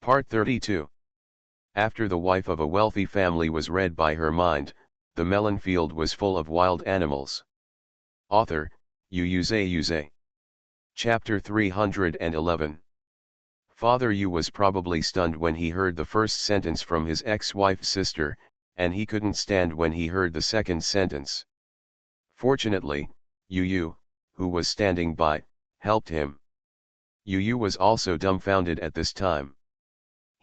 Part 32. After the wife of a wealthy family was read by her mind, the melon field was full of wild animals. Author, Xuanhuan. Chapter 311. Father Yu was probably stunned when he heard the first sentence from his ex-wife's sister, and he couldn't stand when he heard the second sentence. Fortunately, Yu, who was standing by, helped him. Yu was also dumbfounded at this time.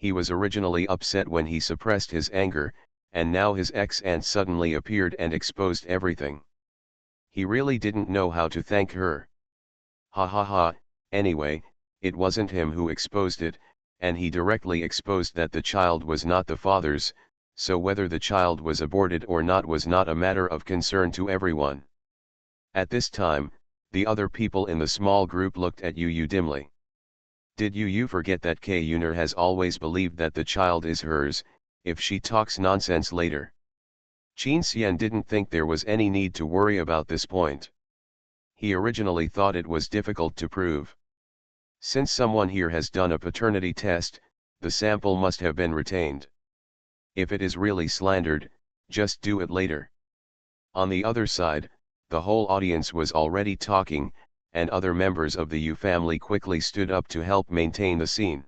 He was originally upset when he suppressed his anger, and now his ex-aunt suddenly appeared and exposed everything. He really didn't know how to thank her. Ha ha ha, anyway, it wasn't him who exposed it, and he directly exposed that the child was not the father's, so whether the child was aborted or not was not a matter of concern to everyone. At this time, the other people in the small group looked at Yu dimly. Did Yu forget that Xuanhuan has always believed that the child is hers, if she talks nonsense later? Xuanhuan didn't think there was any need to worry about this point. He originally thought it was difficult to prove. Since someone here has done a paternity test, the sample must have been retained. If it is really slandered, just do it later. On the other side, the whole audience was already talking, and other members of the Yu family quickly stood up to help maintain the scene.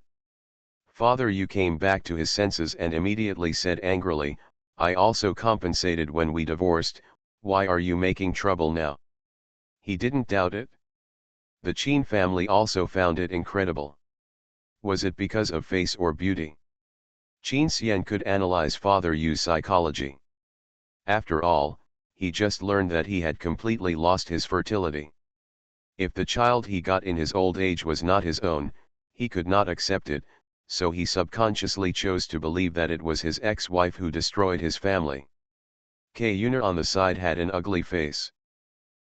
Father Yu came back to his senses and immediately said angrily, "I also compensated when we divorced, why are you making trouble now?" He didn't doubt it. The Qin family also found it incredible. Was it because of face or beauty? Xuanhuan could analyze Father Yu's psychology. After all, he just learned that he had completely lost his fertility. If the child he got in his old age was not his own, he could not accept it, so he subconsciously chose to believe that it was his ex-wife who destroyed his family. Xuanhuan on the side had an ugly face.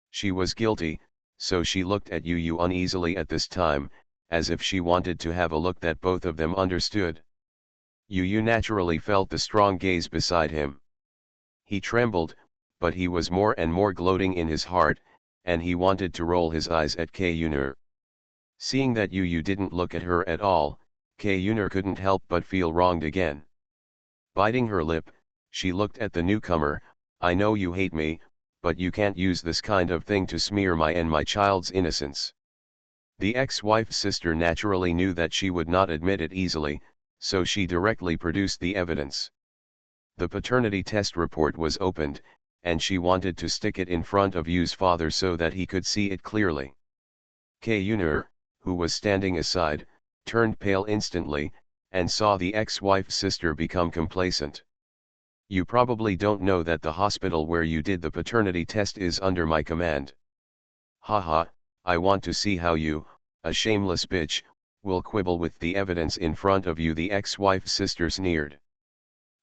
She was guilty, so she looked at Yu uneasily at this time, as if she wanted to have a look that both of them understood. Yu naturally felt the strong gaze beside him. He trembled, but he was more and more gloating in his heart, and he wanted to roll his eyes at Xuanhuan. Seeing that Yu didn't look at her at all, Xuanhuan couldn't help but feel wronged again. Biting her lip, she looked at the newcomer. "I know you hate me, but you can't use this kind of thing to smear my and my child's innocence." The ex-wife's sister naturally knew that she would not admit it easily, so she directly produced the evidence. The paternity test report was opened, and she wanted to stick it in front of Yu's father so that he could see it clearly. Xuanhuan, who was standing aside, turned pale instantly, and saw the ex-wife's sister become complacent. "You probably don't know that the hospital where you did the paternity test is under my command. Haha, I want to see how you, a shameless bitch, will quibble with the evidence in front of you," the ex-wife's sister sneered.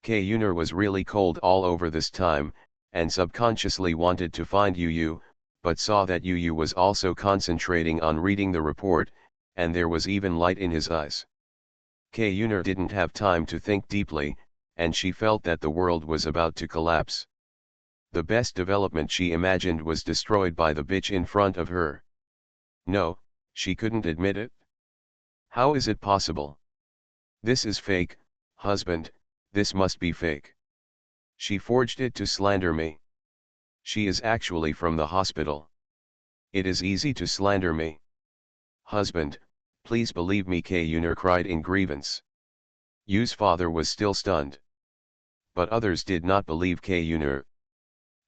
Xuanhuan was really cold all over this time, and subconsciously wanted to find Yu, but saw that Yu was also concentrating on reading the report, and there was even light in his eyes. Xuanhuan didn't have time to think deeply, and she felt that the world was about to collapse. The best development she imagined was destroyed by the bitch in front of her. No, she couldn't admit it. How is it possible? This is fake, husband, this must be fake. She forged it to slander me. She is actually from the hospital. It is easy to slander me. Husband, please believe me, Xuanhuan cried in grievance. Yu's father was still stunned. But others did not believe Xuanhuan.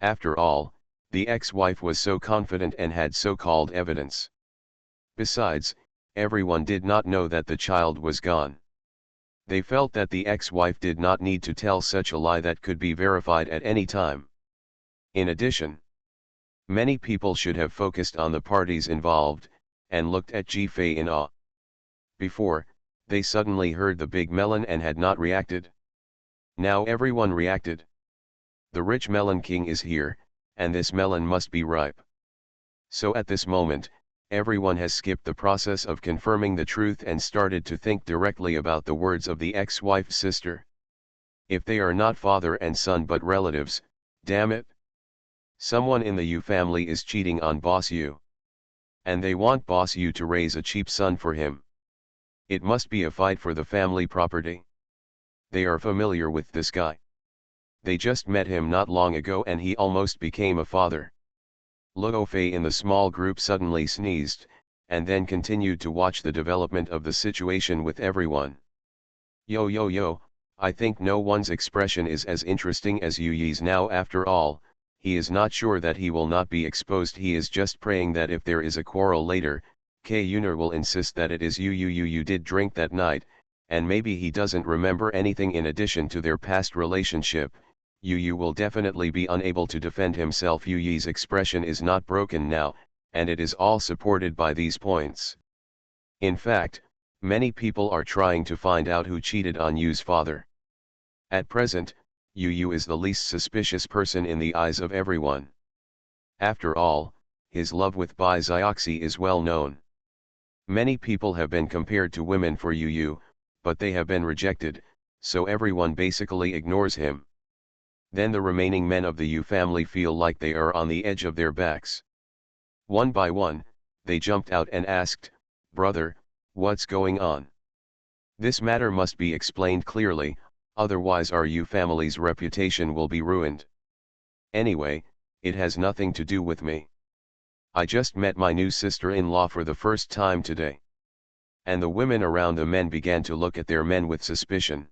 After all, the ex-wife was so confident and had so-called evidence. Besides, everyone did not know that the child was gone. They felt that the ex-wife did not need to tell such a lie that could be verified at any time. In addition, many people should have focused on the parties involved, and looked at Ji-Fei in awe. Before, they suddenly heard the big melon and had not reacted. Now everyone reacted. The rich melon king is here, and this melon must be ripe. So at this moment, everyone has skipped the process of confirming the truth and started to think directly about the words of the ex-wife's sister. If they are not father and son but relatives, damn it. Someone in the Yu family is cheating on Boss Yu. And they want Boss Yu to raise a cheap son for him. It must be a fight for the family property. They are familiar with this guy. They just met him not long ago and he almost became a father. Luo Fei in the small group suddenly sneezed, and then continued to watch the development of the situation with everyone. Yo yo yo, I think no one's expression is as interesting as Yu Yi's now. After all, he is not sure that he will not be exposed. He is just praying that if there is a quarrel later, K Yuner will insist that it is you did drink that night, and maybe he doesn't remember anything in addition to their past relationship. Yu will definitely be unable to defend himself. Yu Yi's expression is not broken now, and it is all supported by these points. In fact, many people are trying to find out who cheated on Yu's father. At present, Yu is the least suspicious person in the eyes of everyone. After all, his love with Bai Xiaoxi is well known. Many people have been compared to women for Yu, but they have been rejected, so everyone basically ignores him. Then the remaining men of the Yu family feel like they are on the edge of their backs. One by one, they jumped out and asked, "Brother, what's going on? This matter must be explained clearly, otherwise our Yu family's reputation will be ruined. Anyway, it has nothing to do with me. I just met my new sister-in-law for the first time today." And the women around the men began to look at their men with suspicion.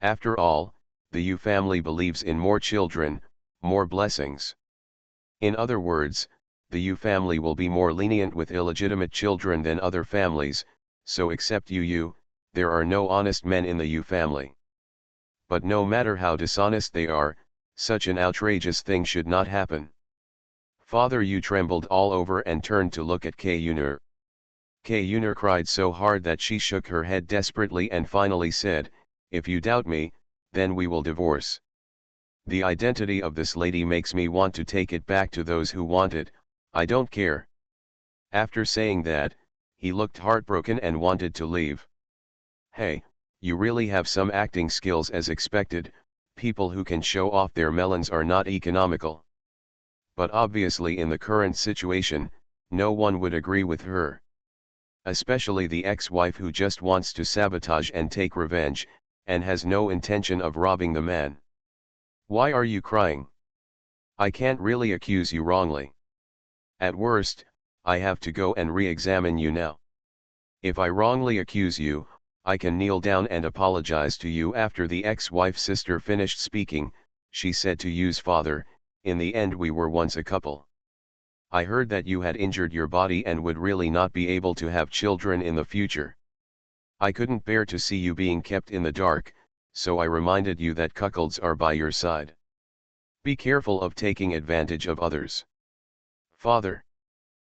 After all, the Yu family believes in more children, more blessings. In other words, the Yu family will be more lenient with illegitimate children than other families, so except Yu, there are no honest men in the Yu family. But no matter how dishonest they are, such an outrageous thing should not happen. Father Yu trembled all over and turned to look at K Yuner. K Yuner cried so hard that she shook her head desperately and finally said, "If you doubt me, then we will divorce. The identity of this lady makes me want to take it back to those who want it, I don't care." After saying that, he looked heartbroken and wanted to leave. Hey, you really have some acting skills as expected. People who can show off their melons are not economical. But obviously in the current situation, no one would agree with her. Especially the ex-wife who just wants to sabotage and take revenge, and has no intention of robbing the man. Why are you crying? I can't really accuse you wrongly. At worst, I have to go and re-examine you now. If I wrongly accuse you, I can kneel down and apologize to you." After the ex-wife's sister finished speaking, she said to Yu's father, "In the end we were once a couple. I heard that you had injured your body and would really not be able to have children in the future. I couldn't bear to see you being kept in the dark, so I reminded you that cuckolds are by your side. Be careful of taking advantage of others." Father.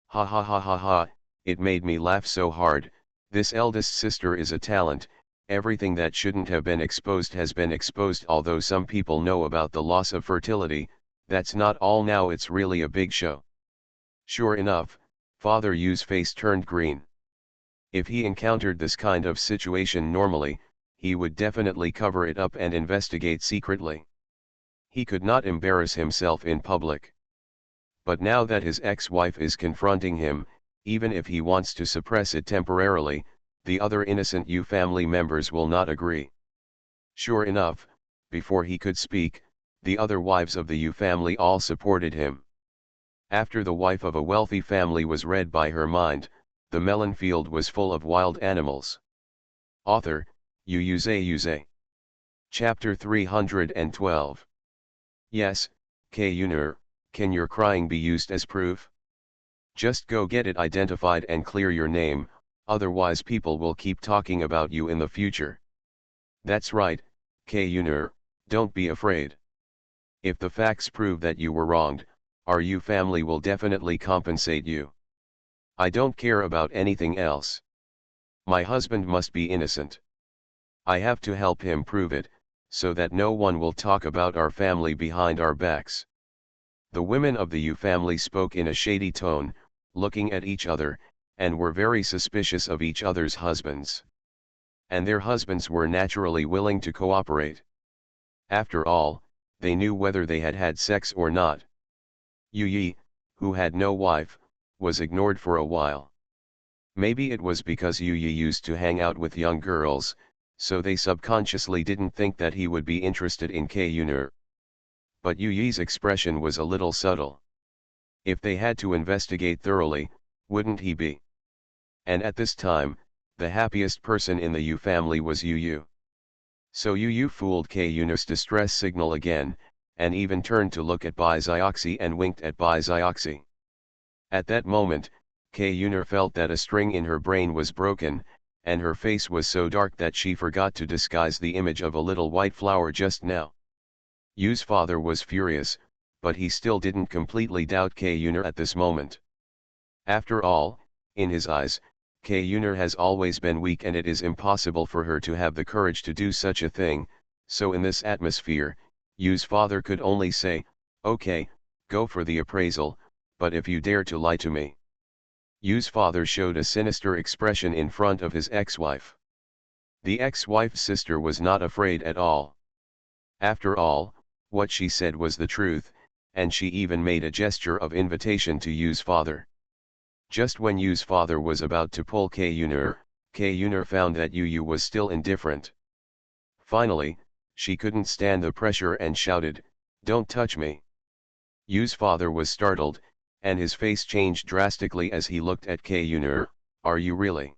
Ha ha ha ha ha, it made me laugh so hard. This eldest sister is a talent. Everything that shouldn't have been exposed has been exposed. Although some people know about the loss of fertility, that's not all. Now it's really a big show. Sure enough, Father Yu's face turned green. If he encountered this kind of situation normally, he would definitely cover it up and investigate secretly. He could not embarrass himself in public. But now that his ex-wife is confronting him, even if he wants to suppress it temporarily, the other innocent Yu family members will not agree. Sure enough, before he could speak, the other wives of the Yu family all supported him. After the wife of a wealthy family was read by her mind, the melon field was full of wild animals. Author, Yu Yuze. Chapter 312. Yes, K Yuner, can your crying be used as proof? Just go get it identified and clear your name, otherwise people will keep talking about you in the future. That's right, K Yuner, don't be afraid. If the facts prove that you were wronged, our Yu family will definitely compensate you. I don't care about anything else. My husband must be innocent. I have to help him prove it, so that no one will talk about our family behind our backs. The women of the Yu family spoke in a shady tone, looking at each other, and were very suspicious of each other's husbands. And their husbands were naturally willing to cooperate. After all, they knew whether they had had sex or not. Yu Yi, who had no wife, was ignored for a while. Maybe it was because Yu used to hang out with young girls, so they subconsciously didn't think that he would be interested in Kayunur. But Yu's expression was a little subtle. If they had to investigate thoroughly, wouldn't he be? And at this time, the happiest person in the Yu family was Yu. So Yu fooled Kayunur's distress signal again, and even turned to look at Bai Zioxi and winked at Bai Zioxi. At that moment, Kayunur felt that a string in her brain was broken, and her face was so dark that she forgot to disguise the image of a little white flower just now. Yu's father was furious, but he still didn't completely doubt Kayunur at this moment. After all, in his eyes, Kayunur has always been weak and it is impossible for her to have the courage to do such a thing, so in this atmosphere, Yu's father could only say, "Okay, go for the appraisal, but if you dare to lie to me." Yu's father showed a sinister expression in front of his ex-wife. The ex-wife's sister was not afraid at all. After all, what she said was the truth, and she even made a gesture of invitation to Yu's father. Just when Yu's father was about to pull Kayunur found that Yu was still indifferent. Finally, she couldn't stand the pressure and shouted, "Don't touch me." Yu's father was startled, and his face changed drastically as he looked at Kayunur. "Are you really?"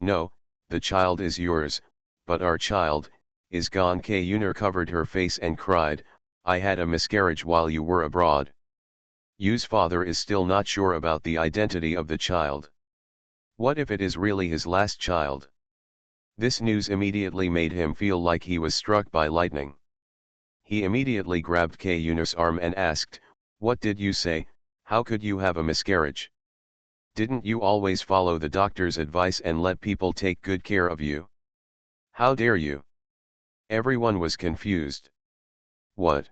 "No, the child is yours, but our child is gone." Kayunur covered her face and cried, "I had a miscarriage while you were abroad." Yu's father is still not sure about the identity of the child. What if it is really his last child? This news immediately made him feel like he was struck by lightning. He immediately grabbed Kayunur's arm and asked, "What did you say? How could you have a miscarriage? Didn't you always follow the doctor's advice and let people take good care of you? How dare you?" Everyone was confused. What?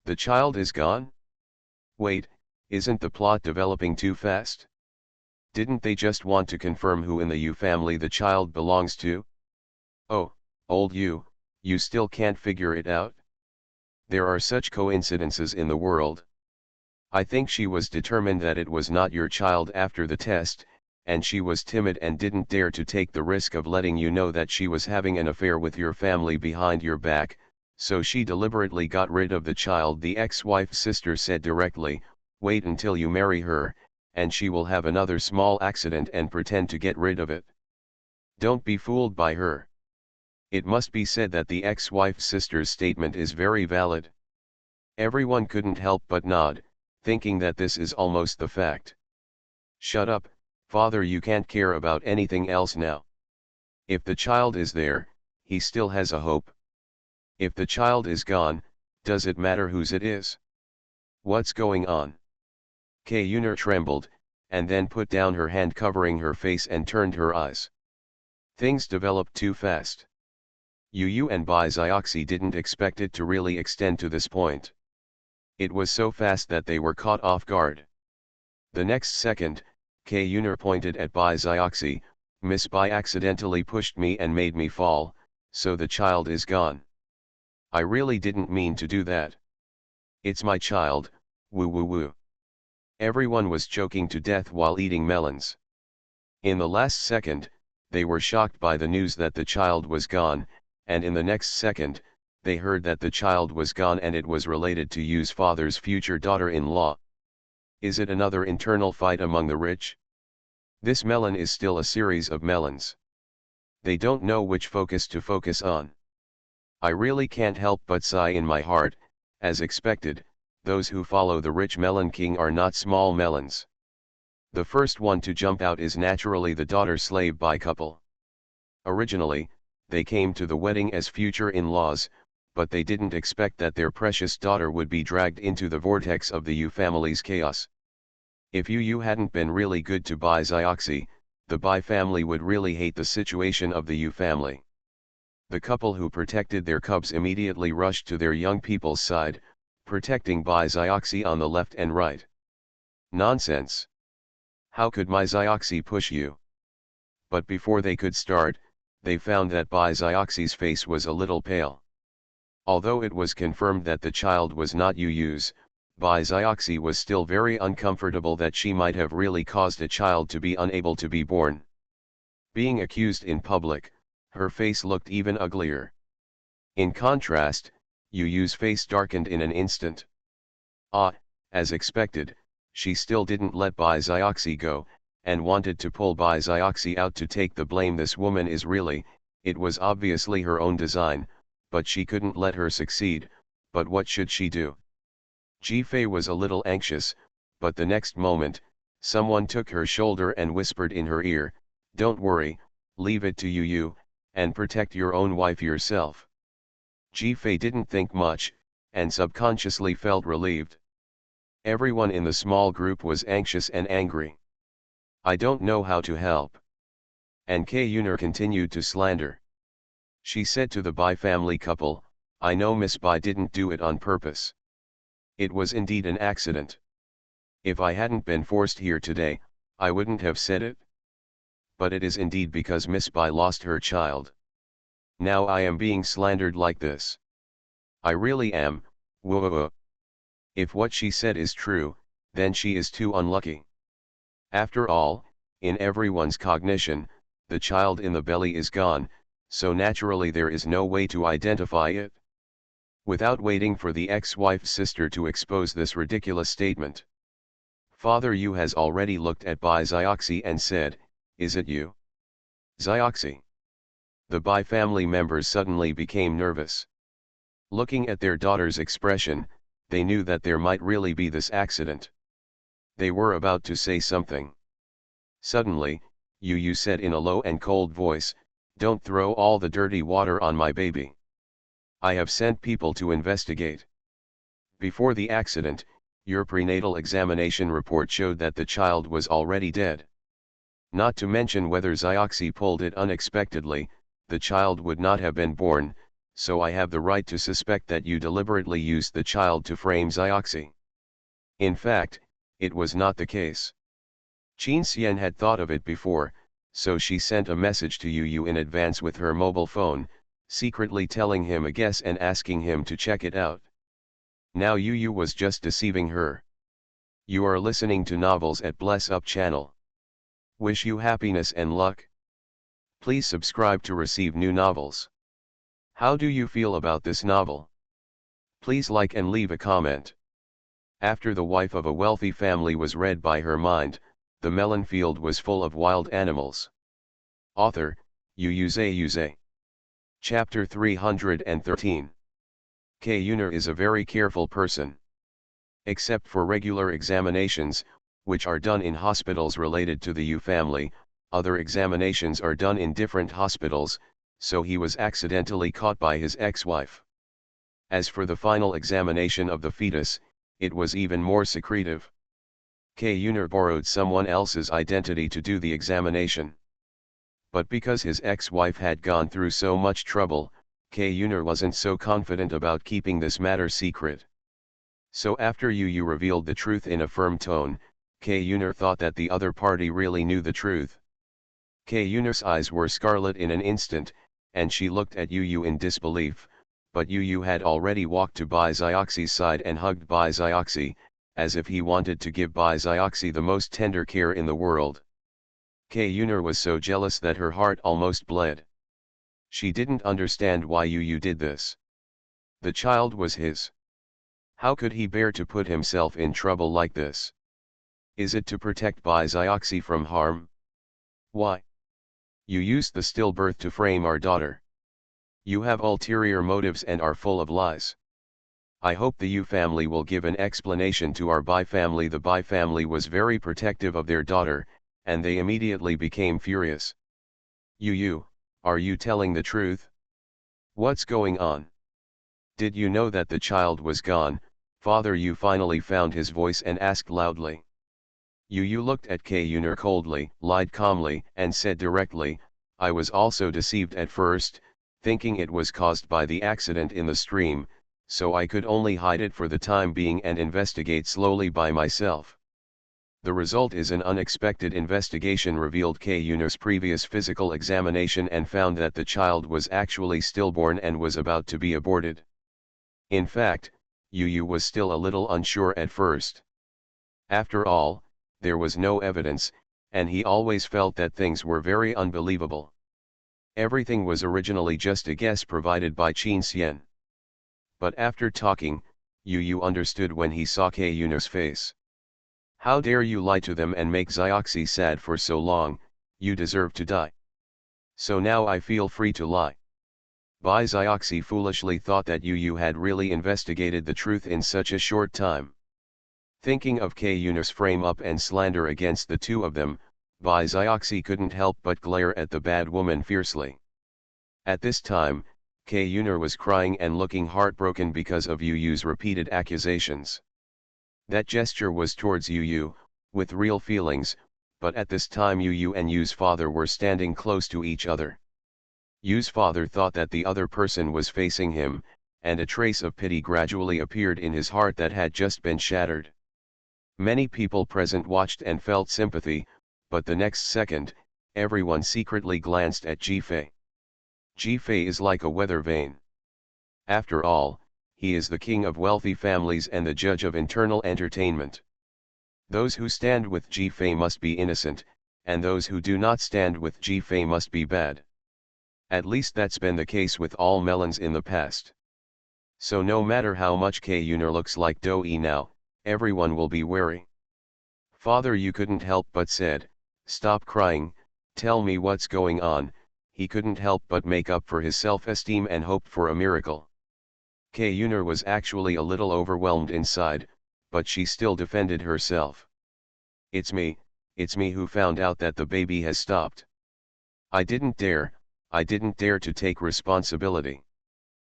The child is gone? Wait, isn't the plot developing too fast? Didn't they just want to confirm who in the Yu family the child belongs to? Oh, old Yu, you still can't figure it out? There are such coincidences in the world. I think she was determined that it was not your child after the test, and she was timid and didn't dare to take the risk of letting you know that she was having an affair with your family behind your back, so she deliberately got rid of the child. The ex-wife's sister said directly, "Wait until you marry her, and she will have another small accident and pretend to get rid of it. Don't be fooled by her." It must be said that the ex-wife's sister's statement is very valid. Everyone couldn't help but nod, thinking that this is almost the fact. "Shut up, father, you can't care about anything else now. If the child is there, he still has a hope. If the child is gone, does it matter whose it is? What's going on?" Kayunur trembled, and then put down her hand covering her face and turned her eyes. Things developed too fast. Yu and Bai Zioxi didn't expect it to really extend to this point. It was so fast that they were caught off guard. The next second, Kayunur pointed at Bai Zioxi, "Miss Bai accidentally pushed me and made me fall, so the child is gone. I really didn't mean to do that. It's my child, woo woo woo." Everyone was choking to death while eating melons. In the last second, they were shocked by the news that the child was gone, and in the next second, they heard that the child was gone and it was related to Yu's father's future daughter-in-law. Is it another internal fight among the rich? This melon is still a series of melons. They don't know which focus to focus on. I really can't help but sigh in my heart. As expected, those who follow the rich melon king are not small melons. The first one to jump out is naturally the daughter-slave Bai couple. Originally, they came to the wedding as future in-laws, but they didn't expect that their precious daughter would be dragged into the vortex of the Yu family's chaos. If Yu hadn't been really good to Bai Zioxi, the Bai family would really hate the situation of the Yu family. The couple who protected their cubs immediately rushed to their young people's side, protecting Bai Zioxi on the left and right. Nonsense! How could my Zioxi push you? But before they could start, they found that Bai Zioxi's face was a little pale. Although it was confirmed that the child was not Yu's, Bai Xiaoxi was still very uncomfortable that she might have really caused a child to be unable to be born. Being accused in public, her face looked even uglier. In contrast, Yu Yu's face darkened in an instant. As expected, she still didn't let Bai Xiaoxi go, and wanted to pull Bai Xiaoxi out to take the blame. This woman is really, it was obviously her own design, but she couldn't let her succeed. But what should she do? Ji Fei was a little anxious, but the next moment, someone took her shoulder and whispered in her ear, "Don't worry, leave it to Yu, and protect your own wife yourself." Ji Fei didn't think much, and subconsciously felt relieved. Everyone in the small group was anxious and angry. "I don't know how to help." And K. Yuner continued to slander. She said to the Bai family couple, "I know Miss Bai didn't do it on purpose. It was indeed an accident. If I hadn't been forced here today, I wouldn't have said it. But it is indeed because Miss Bai lost her child. Now I am being slandered like this. I really am, whoa. If what she said is true, then she is too unlucky. After all, in everyone's cognition, the child in the belly is gone, so naturally there is no way to identify it." Without waiting for the ex-wife's sister to expose this ridiculous statement, Father Yu has already looked at Bai Xiaoxi and said, "Is it you, Xiaoxi?" The Bai family members suddenly became nervous. Looking at their daughter's expression, they knew that there might really be this accident. They were about to say something. Suddenly, Yu said in a low and cold voice, "Don't throw all the dirty water on my baby. I have sent people to investigate. Before the accident, your prenatal examination report showed that the child was already dead. Not to mention whether Xiaoxi pulled it unexpectedly, the child would not have been born, so I have the right to suspect that you deliberately used the child to frame Xiaoxi." In fact, it was not the case. Qin Xian had thought of it before, so she sent a message to Yu in advance with her mobile phone, secretly telling him a guess and asking him to check it out. Now Yu was just deceiving her. You are listening to Novels at Bless Up channel. Wish you happiness and luck. Please subscribe to receive new novels. How do you feel about this novel? Please like and leave a comment. After the wife of a wealthy family was read by her mind, the melon field was full of wild animals. Author, Yuze. Chapter 313. K. Yuner is a very careful person. Except for regular examinations, which are done in hospitals related to the Yu family, other examinations are done in different hospitals, so he was accidentally caught by his ex-wife. As for the final examination of the fetus, it was even more secretive. K. Yuner borrowed someone else's identity to do the examination. But because his ex-wife had gone through so much trouble, K. Yuner wasn't so confident about keeping this matter secret. So after Yu revealed the truth in a firm tone, K. Yuner thought that the other party really knew the truth. K. Yuner's eyes were scarlet in an instant, and she looked at Yu in disbelief, but Yu had already walked to Bai Xiaoxi's side and hugged Bai Xiaoxi, as if he wanted to give Bai Xiaoxi the most tender care in the world. K. Yuner was so jealous that her heart almost bled. She didn't understand why Yu did this. The child was his. How could he bear to put himself in trouble like this? Is it to protect Bai Xiaoxi from harm? Why? You used the stillbirth to frame our daughter. You have ulterior motives and are full of lies. I hope the Yu family will give an explanation to our Bai family. The Bai family was very protective of their daughter, and they immediately became furious. Yu, are you telling the truth? What's going on? Did you know that the child was gone? Father Yu finally found his voice and asked loudly. Yu looked at K. Yuner coldly, lied calmly, and said directly, I was also deceived at first, thinking it was caused by the accident in the stream, so I could only hide it for the time being and investigate slowly by myself. The result is an unexpected investigation revealed K. Yuner's previous physical examination and found that the child was actually stillborn and was about to be aborted. In fact, Yu was still a little unsure at first. After all, there was no evidence, and he always felt that things were very unbelievable. Everything was originally just a guess provided by Qin Xian. But after talking, Yu understood when he saw Ke Yun's face. How dare you lie to them and make Xioxi sad for so long, you deserve to die. So now I feel free to lie. Bai Xioxi foolishly thought that Yu had really investigated the truth in such a short time. Thinking of Ke Yun's frame-up and slander against the two of them, Bai Xioxi couldn't help but glare at the bad woman fiercely. At this time, Ke Yun was crying and looking heartbroken because of Yu's repeated accusations. That gesture was towards Yu, with real feelings, but at this time Yu and Yu's father were standing close to each other. Yu's father thought that the other person was facing him, and a trace of pity gradually appeared in his heart that had just been shattered. Many people present watched and felt sympathy, but the next second, everyone secretly glanced at Ji-Fei. Ji-Fei is like a weather vane. After all, he is the king of wealthy families and the judge of internal entertainment. Those who stand with Ji-Fei must be innocent, and those who do not stand with Ji-Fei must be bad. At least that's been the case with all melons in the past. So no matter how much Ke Yun looks like Dou-yi now, everyone will be wary. Father Yu couldn't help but said, "Stop crying, tell me what's going on." He couldn't help but make up for his self-esteem and hope for a miracle. Ke Yun was actually a little overwhelmed inside, but she still defended herself. It's me who found out that the baby has stopped. I didn't dare to take responsibility.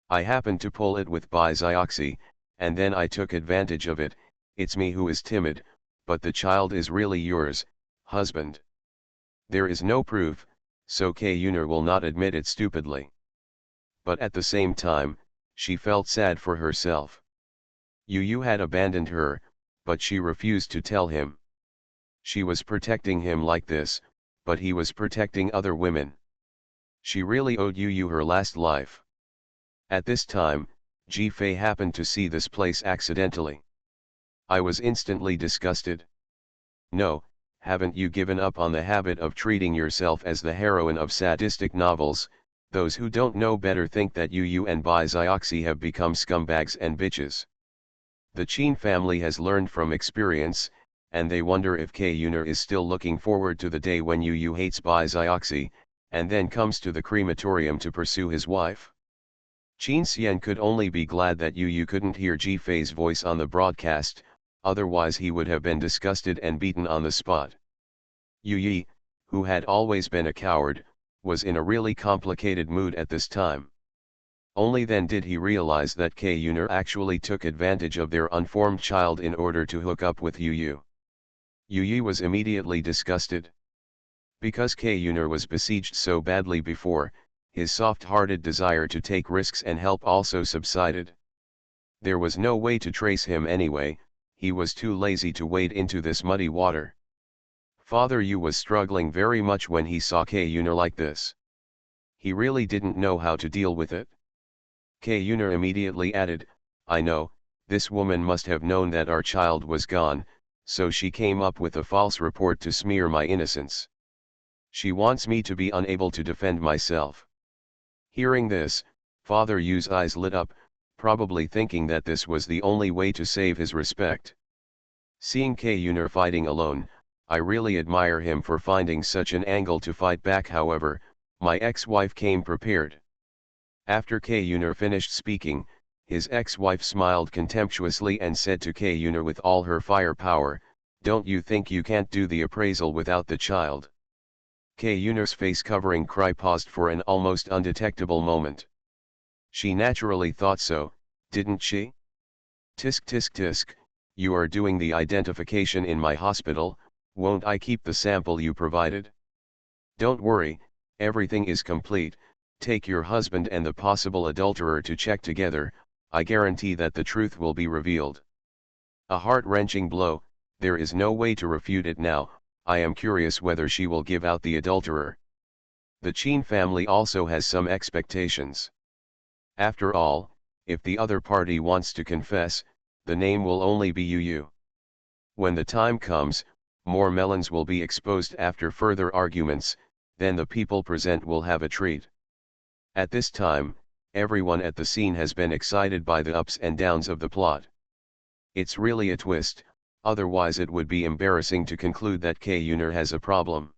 I happened to pull it with Bai Xioxi, and then I took advantage of it. It's me who is timid, but the child is really yours, husband. There is no proof, so Ke Yun will not admit it stupidly. But at the same time, she felt sad for herself. Yu had abandoned her, but she refused to tell him. She was protecting him like this, but he was protecting other women. She really owed Yu her last life. At this time, Ji-Fei happened to see this place accidentally. I was instantly disgusted. No, haven't you given up on the habit of treating yourself as the heroine of sadistic novels? Those who don't know better think that Yu and Bai Xioxi have become scumbags and bitches. The Qin family has learned from experience, and they wonder if Ke Yun is still looking forward to the day when Yu hates Bai Xioxi, and then comes to the crematorium to pursue his wife. Qin Xian could only be glad that Yu couldn't hear Ji-Fei's voice on the broadcast, otherwise he would have been disgusted and beaten on the spot. Yu, who had always been a coward, was in a really complicated mood at this time. Only then did he realize that Ke Yun actually took advantage of their unformed child in order to hook up with Yu. Yu was immediately disgusted. Because Ke Yun was besieged so badly before, his soft-hearted desire to take risks and help also subsided. There was no way to trace him anyway, he was too lazy to wade into this muddy water. Father Yu was struggling very much when he saw Ke Yun like this. He really didn't know how to deal with it. Ke Yun immediately added, "I know, this woman must have known that our child was gone, so she came up with a false report to smear my innocence. She wants me to be unable to defend myself." Hearing this, Father Yu's eyes lit up, probably thinking that this was the only way to save his respect. Seeing Ke Yun fighting alone, I really admire him for finding such an angle to fight back. However, my ex-wife came prepared. After Ke Yun finished speaking, his ex-wife smiled contemptuously and said to Ke Yun with all her firepower, "Don't you think you can't do the appraisal without the child?" Ke Yun's face covering cry paused for an almost undetectable moment. She naturally thought so, didn't she? Tisk tisk tisk, you are doing the identification in my hospital, won't I keep the sample you provided? Don't worry, everything is complete, take your husband and the possible adulterer to check together, I guarantee that the truth will be revealed. A heart-wrenching blow, there is no way to refute it now. I am curious whether she will give out the adulterer. The Qin family also has some expectations. After all, if the other party wants to confess, the name will only be Yu. When the time comes, more melons will be exposed after further arguments, then the people present will have a treat. At this time, everyone at the scene has been excited by the ups and downs of the plot. It's really a twist, otherwise it would be embarrassing to conclude that Xuanhuan has a problem.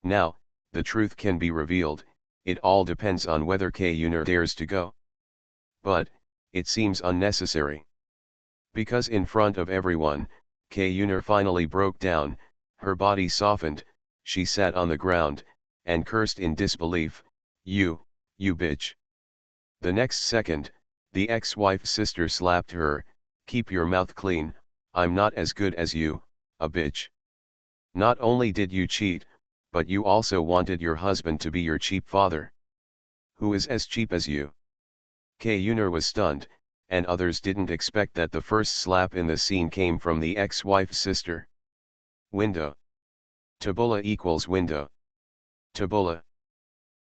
Now, the truth can be revealed, it all depends on whether Xuanhuan dares to go. But, it seems unnecessary. Because in front of everyone, Xuanhuan finally broke down, her body softened, she sat on the ground, and cursed in disbelief, you bitch. The next second, the ex-wife's sister slapped her, keep your mouth clean, I'm not as good as you, a bitch. Not only did you cheat, but you also wanted your husband to be your cheap father. Who is as cheap as you? Xuanhuan was stunned, and others didn't expect that the first slap in the scene came from the ex-wife's sister. Window. Tabula equals window. Tabula.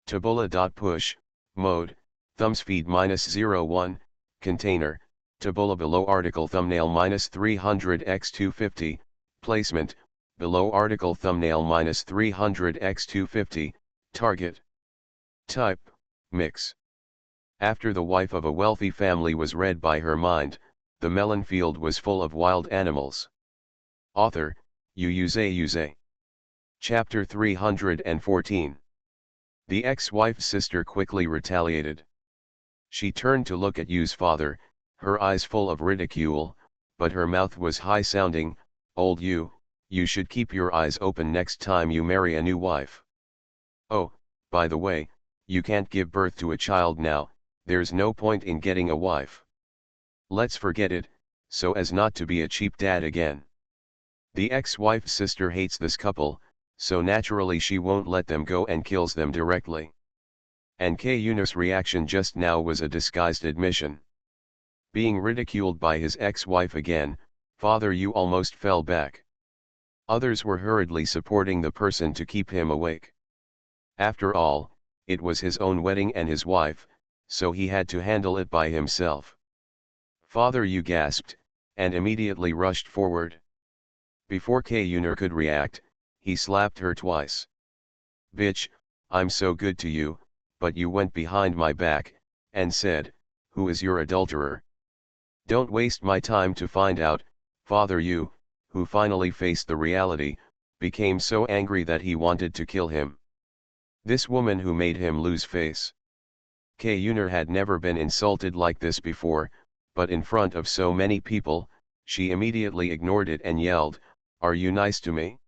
Tabula.push, mode, thumbs feed -01, container, tabula below article thumbnail -300x250, placement, below article thumbnail -300x250, target. Type, mix. After the wife of a wealthy family was read by her mind, the melon field was full of wild animals. Author, Xuanhuan. Chapter 314. The ex-wife's sister quickly retaliated. She turned to look at Yu's father, her eyes full of ridicule, but her mouth was high-sounding, old Yu, you should keep your eyes open next time you marry a new wife. Oh, by the way, you can't give birth to a child now, there's no point in getting a wife. Let's forget it, so as not to be a cheap dad again. The ex-wife's sister hates this couple, so naturally she won't let them go and kills them directly. And Xuanhuan's reaction just now was a disguised admission. Being ridiculed by his ex-wife again, Father Yu almost fell back. Others were hurriedly supporting the person to keep him awake. After all, it was his own wedding and his wife, so he had to handle it by himself. Father Yu gasped, and immediately rushed forward. Before Xuanhuan could react, he slapped her twice. Bitch, I'm so good to you, but you went behind my back, and said, who is your adulterer? Don't waste my time to find out. Father Yu, who finally faced the reality, became so angry that he wanted to kill him. This woman who made him lose face. Xuanhuan had never been insulted like this before, but in front of so many people, she immediately ignored it and yelled, are you nice to me?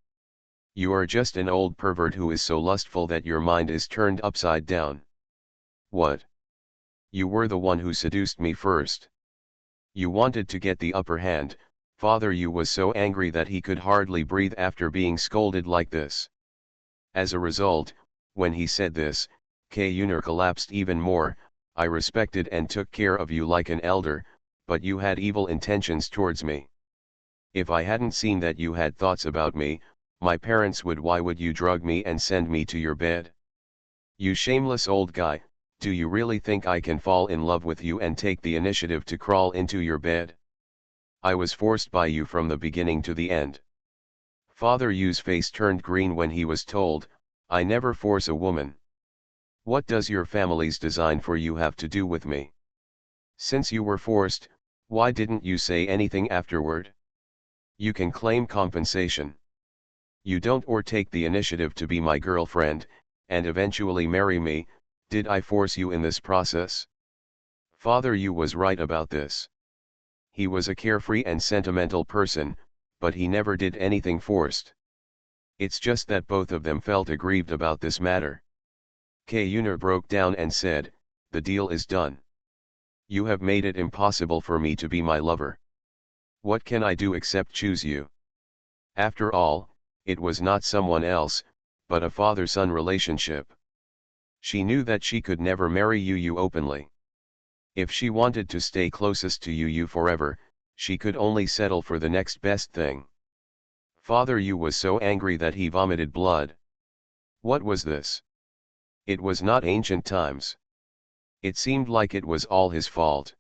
You are just an old pervert who is so lustful that your mind is turned upside down. What? You were the one who seduced me first. You wanted to get the upper hand. Father Yu was so angry that he could hardly breathe after being scolded like this. As a result, when he said this, Xuanhuan collapsed even more. I respected and took care of you like an elder, but you had evil intentions towards me. If I hadn't seen that you had thoughts about me, my parents would. Why would you drug me and send me to your bed? You shameless old guy, do you really think I can fall in love with you and take the initiative to crawl into your bed? I was forced by you from the beginning to the end. Father Yu's face turned green when he was told, I never force a woman. What does your family's design for you have to do with me? Since you were forced, why didn't you say anything afterward? You can claim compensation. You don't or take the initiative to be my girlfriend, and eventually marry me. Did I force you in this process? Father Yu was right about this. He was a carefree and sentimental person, but he never did anything forced. It's just that both of them felt aggrieved about this matter. Xuanhuan broke down and said, the deal is done. You have made it impossible for me to be my lover. What can I do except choose you? After all, it was not someone else, but a father-son relationship. She knew that she could never marry Yu openly. If she wanted to stay closest to Yu forever, she could only settle for the next best thing. Father Yu was so angry that he vomited blood. What was this? It was not ancient times. It seemed like it was all his fault.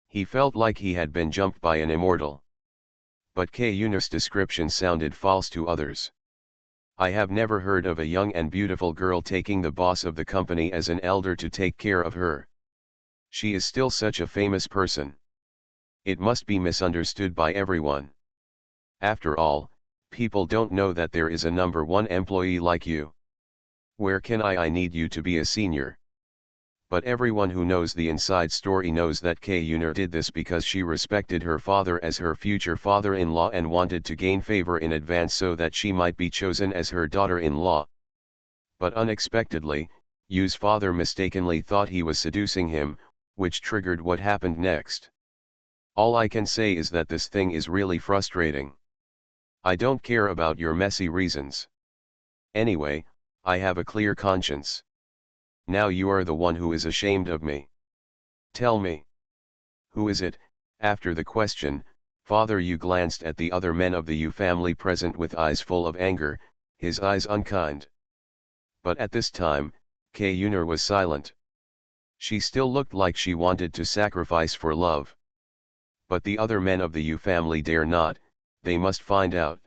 He felt like he had been jumped by an immortal. But Yunus' description sounded false to others. I have never heard of a young and beautiful girl taking the boss of the company as an elder to take care of her. She is still such a famous person. It must be misunderstood by everyone. After all, people don't know that there is a number one employee like you. Where can I need you to be a senior? But everyone who knows the inside story knows that Yunus did this because she respected her father as her future father-in-law and wanted to gain favor in advance so that she might be chosen as her daughter-in-law. But unexpectedly, Yu's father mistakenly thought he was seducing him, which triggered what happened next. All I can say is that this thing is really frustrating. I don't care about your messy reasons. Anyway, I have a clear conscience. Now you are the one who is ashamed of me. Tell me. Who is it? After the question, Father Yu glanced at the other men of the Yu family present with eyes full of anger, his eyes unkind. But at this time, Yunus was silent. She still looked like she wanted to sacrifice for love. But the other men of the Yu family dare not, they must find out.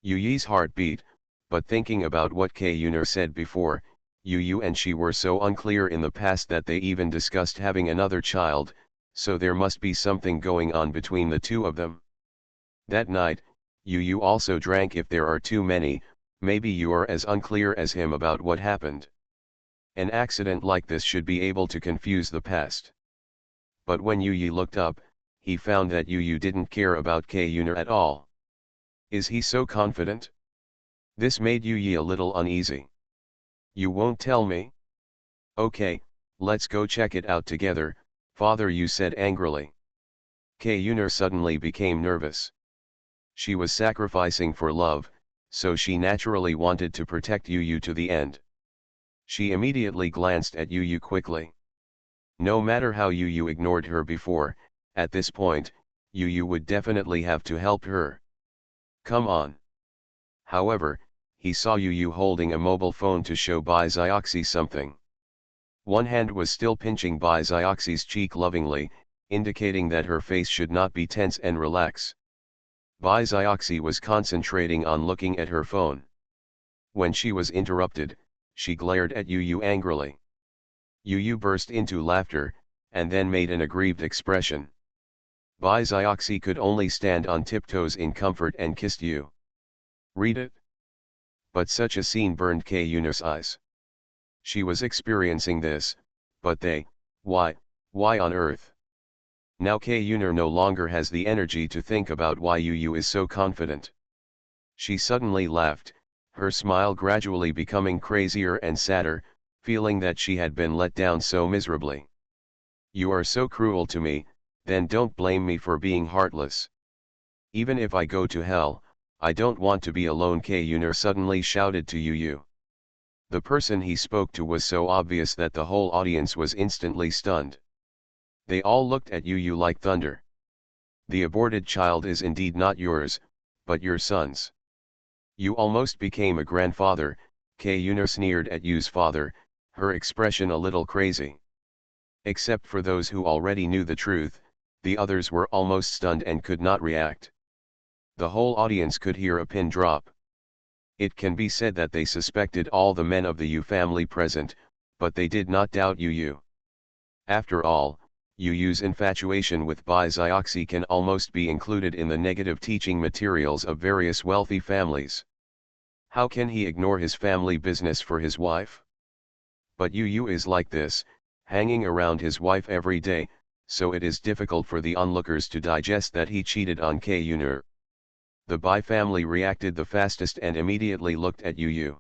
Yu's heart beat, but thinking about what Yunus said before, Yu and she were so unclear in the past that they even discussed having another child, so there must be something going on between the two of them. That night, Yu also drank. If there are too many, maybe you are as unclear as him about what happened. An accident like this should be able to confuse the past. But when Yu looked up, he found that Yu didn't care about Yunus at all. Is he so confident? This made Yu a little uneasy. You won't tell me? Okay, let's go check it out together, Father Yu said angrily. Yunus suddenly became nervous. She was sacrificing for love, so she naturally wanted to protect Yu to the end. She immediately glanced at Yu quickly. No matter how Yu ignored her before, at this point, Yu would definitely have to help her. Come on. However, he saw Yu holding a mobile phone to show Bai Zioxi something. One hand was still pinching Bai Zioxi's cheek lovingly, indicating that her face should not be tense and relax. Bai Zioxi was concentrating on looking at her phone. When she was interrupted, she glared at Yu angrily. Yu burst into laughter, and then made an aggrieved expression. Bai Zioxi could only stand on tiptoes in comfort and kissed Yu. Read it? But such a scene burned Yunus' eyes. She was experiencing this, but why on earth? Now Yunus no longer has the energy to think about why Yu is so confident. She suddenly laughed, her smile gradually becoming crazier and sadder, feeling that she had been let down so miserably. You are so cruel to me, then don't blame me for being heartless. Even if I go to hell, I don't want to be alone, Yunus suddenly shouted to Yu. The person he spoke to was so obvious that the whole audience was instantly stunned. They all looked at Yu like thunder. The aborted child is indeed not yours, but your son's. You almost became a grandfather, Yunus sneered at Yu's father, her expression a little crazy. Except for those who already knew the truth, the others were almost stunned and could not react. The whole audience could hear a pin drop. It can be said that they suspected all the men of the Yu family present, but they did not doubt Yu. After all, Yu's infatuation with Bai Zioxi can almost be included in the negative teaching materials of various wealthy families. How can he ignore his family business for his wife? But Yu is like this, hanging around his wife every day, so it is difficult for the onlookers to digest that he cheated on Yunus. The Bai family reacted the fastest and immediately looked at Yu.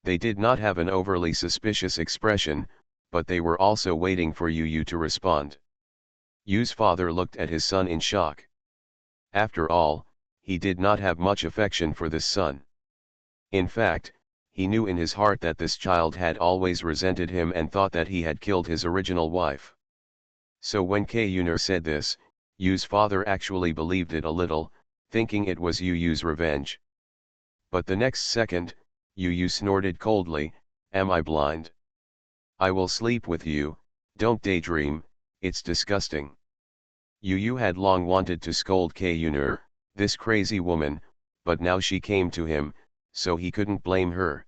They did not have an overly suspicious expression, but they were also waiting for Yu to respond. Yu's father looked at his son in shock. After all, he did not have much affection for this son. In fact, he knew in his heart that this child had always resented him and thought that he had killed his original wife. So when Yunus said this, Yu's father actually believed it a little, thinking it was Yu's revenge. But the next second, Yu snorted coldly, "Am I blind? I will sleep with you, don't daydream, it's disgusting." Yu had long wanted to scold Yunur, this crazy woman, but now she came to him, so he couldn't blame her.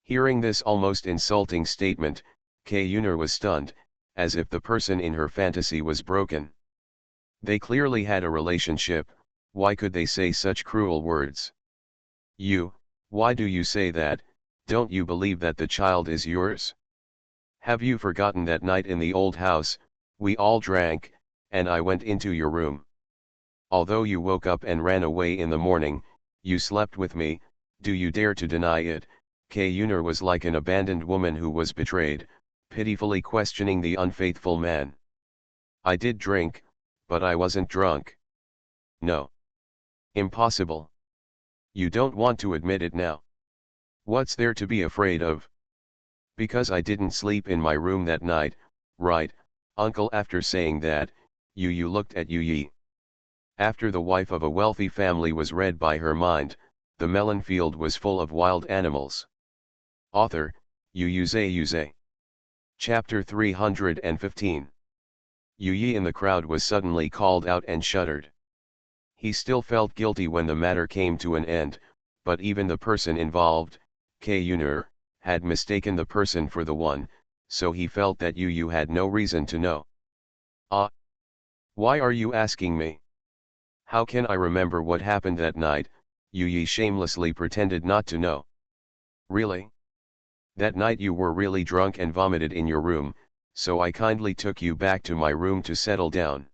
Hearing this almost insulting statement, Yunur was stunned, as if the person in her fantasy was broken. They clearly had a relationship, why could they say such cruel words? Why do you say that? Don't you believe that the child is yours? Have you forgotten that night in the old house, we all drank, and I went into your room? Although you woke up and ran away in the morning, you slept with me, do you dare to deny it? Yunur was like an abandoned woman who was betrayed, pitifully questioning the unfaithful man. I did drink, but I wasn't drunk. No. Impossible. You don't want to admit it now. What's there to be afraid of? Because I didn't sleep in my room that night, right, uncle? After saying that, Yu looked at Yu. After the wife of a wealthy family was read by her mind, the melon field was full of wild animals. Author, Yu. Chapter 315. Yu in the crowd was suddenly called out and shuddered. He still felt guilty when the matter came to an end, but even the person involved, Yunur, had mistaken the person for the one, so he felt that Yu had no reason to know. Ah! Why are you asking me? How can I remember what happened that night? Yu shamelessly pretended not to know. Really? That night you were really drunk and vomited in your room, so I kindly took you back to my room to settle down.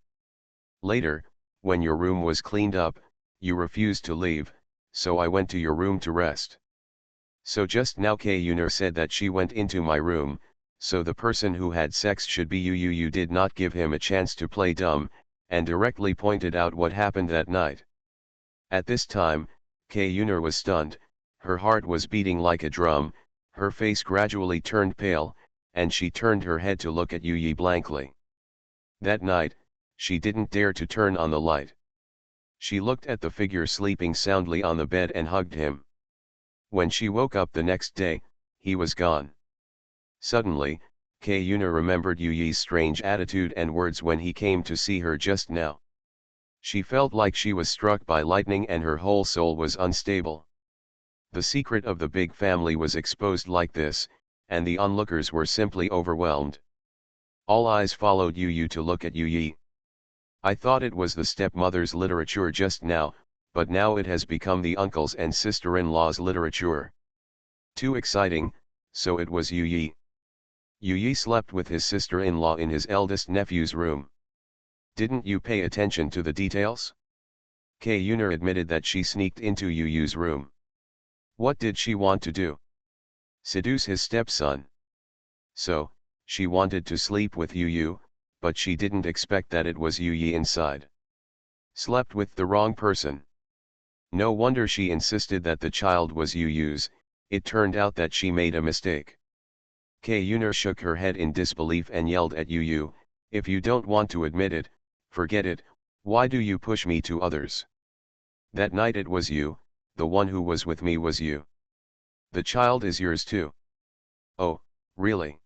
Later, when your room was cleaned up, you refused to leave, so I went to your room to rest. So just now Yunur said that she went into my room, so the person who had sex should be you. You did not give him a chance to play dumb, and directly pointed out what happened that night. At this time, Yunur was stunned, her heart was beating like a drum, her face gradually turned pale, and she turned her head to look at Yu blankly. That night, she didn't dare to turn on the light. She looked at the figure sleeping soundly on the bed and hugged him. When she woke up the next day, he was gone. Suddenly, Yunur remembered Yu's strange attitude and words when he came to see her just now. She felt like she was struck by lightning and her whole soul was unstable. The secret of the big family was exposed like this, and the onlookers were simply overwhelmed. All eyes followed Yu to look at Yu. I thought it was the stepmother's literature just now, but now it has become the uncles and sister-in-law's literature. Too exciting, so it was Yu. Yu slept with his sister-in-law in his eldest nephew's room. Didn't you pay attention to the details? Yunur admitted that she sneaked into Yu's room. What did she want to do? Seduce his stepson. So, she wanted to sleep with Yu, but she didn't expect that it was Yu inside. Slept with the wrong person. No wonder she insisted that the child was Yu's, it turned out that she made a mistake. Yunur shook her head in disbelief and yelled at Yu, if you don't want to admit it, forget it, why do you push me to others? That night it was you, the one who was with me was you. The child is yours too. Oh, really?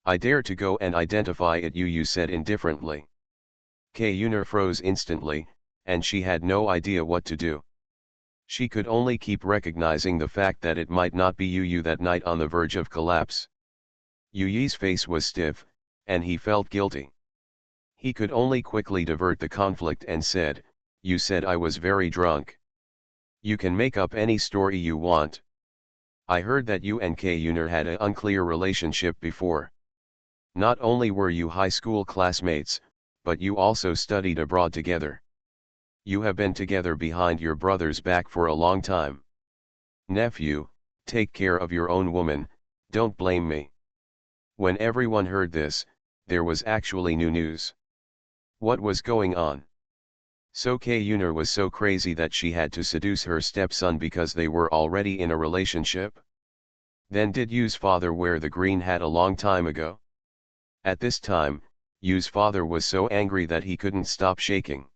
I dare to go and identify it, Yu said indifferently. Yunur froze instantly, and she had no idea what to do. She could only keep recognizing the fact that it might not be Yu that night on the verge of collapse. Yu's face was stiff, and he felt guilty. He could only quickly divert the conflict and said, you said I was very drunk. You can make up any story you want. I heard that you and Yunur had an unclear relationship before. Not only were you high school classmates, but you also studied abroad together. You have been together behind your brother's back for a long time. Nephew, take care of your own woman, don't blame me. When everyone heard this, there was actually new news. What was going on? So Yunur was so crazy that she had to seduce her stepson because they were already in a relationship? Then did Yu's father wear the green hat a long time ago? At this time, Yu's father was so angry that he couldn't stop shaking.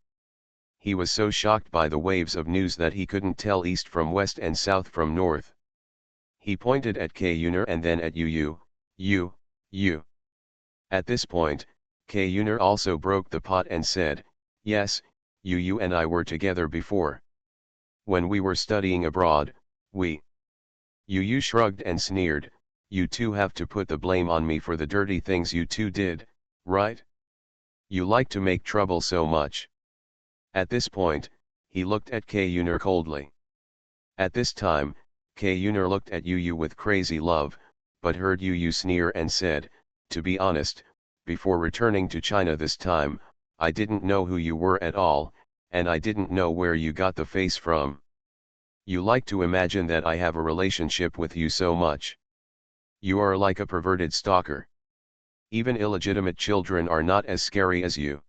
He was so shocked by the waves of news that he couldn't tell east from west and south from north. He pointed at Yunur and then at Yu. At this point, Xuanhuan also broke the pot and said, yes, you and I were together before. When we were studying abroad, we. You shrugged and sneered, you two have to put the blame on me for the dirty things you two did, right? You like to make trouble so much. At this point, he looked at Xuanhuan coldly. At this time, Xuanhuan looked at Yu with crazy love, but heard Yu sneer and said, to be honest, before returning to China this time, I didn't know who you were at all, and I didn't know where you got the face from. You like to imagine that I have a relationship with you so much. You are like a perverted stalker. Even illegitimate children are not as scary as you.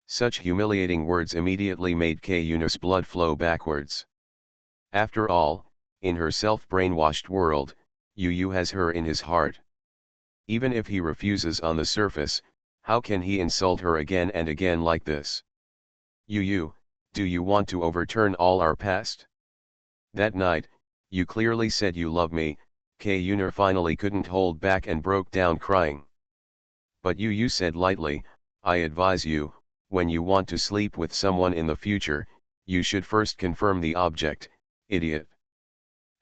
Such humiliating words immediately made Xuanhuan's blood flow backwards. After all, in her self-brainwashed world, Yu has her in his heart. Even if he refuses on the surface, how can he insult her again and again like this? Yu, do you want to overturn all our past? That night, you clearly said you love me. Xuanhuan finally couldn't hold back and broke down crying. But you said lightly, I advise you, when you want to sleep with someone in the future, you should first confirm the object, idiot.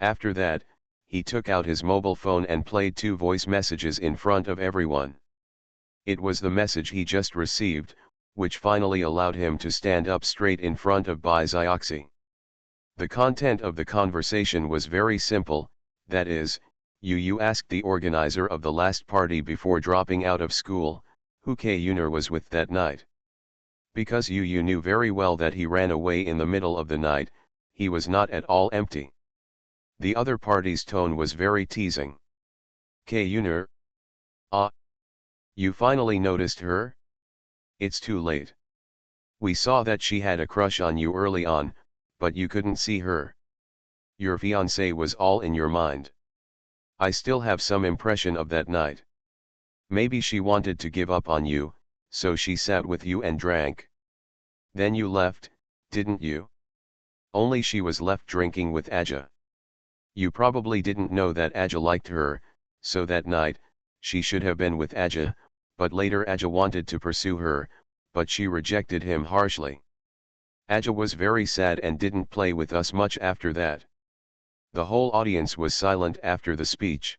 After that, he took out his mobile phone and played 2 voice messages in front of everyone. It was the message he just received, which finally allowed him to stand up straight in front of Bai Zioxi. The content of the conversation was very simple, that is, Yu asked the organizer of the last party before dropping out of school, who Xuanhuan was with that night. Because Yu knew very well that he ran away in the middle of the night, he was not at all empty. The other party's tone was very teasing. Xuanhuan. Ah. You finally noticed her? It's too late. We saw that she had a crush on you early on, but you couldn't see her. Your fiancé was all in your mind. I still have some impression of that night. Maybe she wanted to give up on you, so she sat with you and drank. Then you left, didn't you? Only she was left drinking with Aja. You probably didn't know that Aja liked her, so that night, she should have been with Aja, but later Aja wanted to pursue her, but she rejected him harshly. Aja was very sad and didn't play with us much after that. The whole audience was silent after the speech.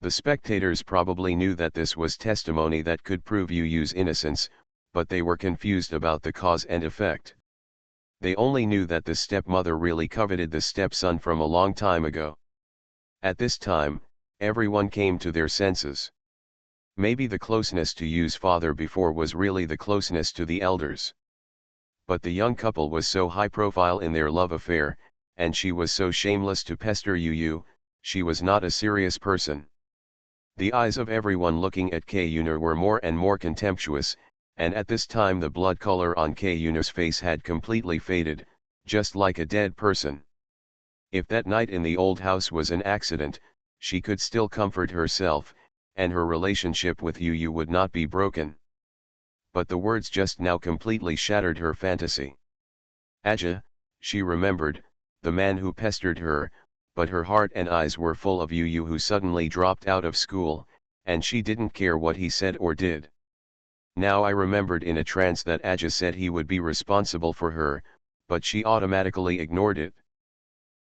The spectators probably knew that this was testimony that could prove Yu's innocence, but they were confused about the cause and effect. They only knew that the stepmother really coveted the stepson from a long time ago. At this time, everyone came to their senses. Maybe the closeness to Yu's father before was really the closeness to the elders. But the young couple was so high profile in their love affair, and she was so shameless to pester Yu, she was not a serious person. The eyes of everyone looking at Xuanhuan were more and more contemptuous, and at this time the blood color on Xuanhuan's face had completely faded, just like a dead person. If that night in the old house was an accident, she could still comfort herself, and her relationship with Yu would not be broken. But the words just now completely shattered her fantasy. Aja, she remembered, the man who pestered her, but her heart and eyes were full of Yu who suddenly dropped out of school, and she didn't care what he said or did. Now I remembered in a trance that Aja said he would be responsible for her, but she automatically ignored it.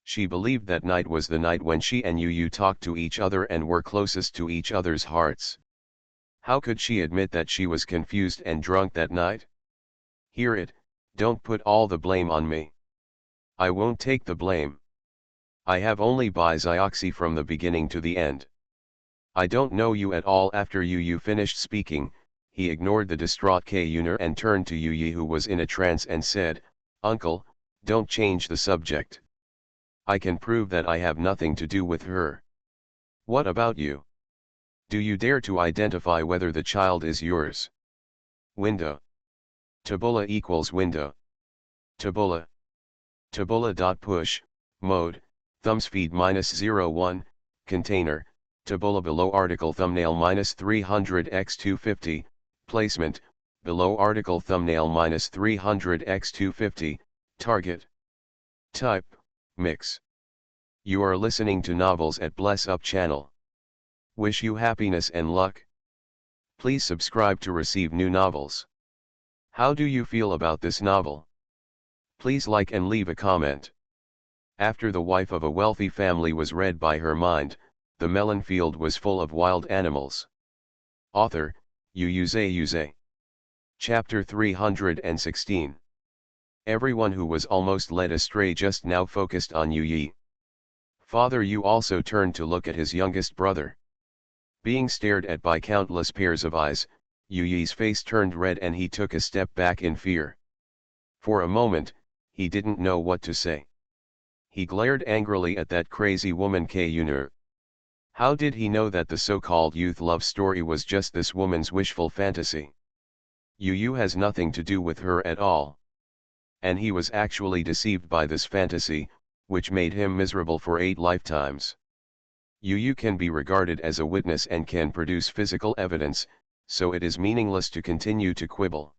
She believed that night was the night when she and Yu talked to each other and were closest to each other's hearts. How could she admit that she was confused and drunk that night? Hear it, don't put all the blame on me. I won't take the blame. I have only Bai Zioxi from the beginning to the end. I don't know you at all. After Yu finished speaking, he ignored the distraught Xuanhuan and turned to Yu who was in a trance and said, Uncle, don't change the subject. I can prove that I have nothing to do with her. What about you? Do you dare to identify whether the child is yours? Window. Tabula equals window. Tabula. Tabula.push, mode, thumbspeed -01, container, tabula below article thumbnail -300x250, placement, below article thumbnail -300x250, target. Type, mix. You are listening to novels at Bless Up channel. Wish you happiness and luck. Please subscribe to receive new novels. How do you feel about this novel? Please like and leave a comment. After the wife of a wealthy family was read by her mind, the melon field was full of wild animals. Author, Xuanhuan. Chapter 316. Everyone who was almost led astray just now focused on Yu. Father Yu also turned to look at his youngest brother. Being stared at by countless pairs of eyes, Yu's face turned red and he took a step back in fear. For a moment, he didn't know what to say. He glared angrily at that crazy woman Xuanhuan. How did he know that the so-called youth love story was just this woman's wishful fantasy? Yu has nothing to do with her at all. And he was actually deceived by this fantasy, which made him miserable for 8 lifetimes. Yu can be regarded as a witness and can produce physical evidence, so it is meaningless to continue to quibble.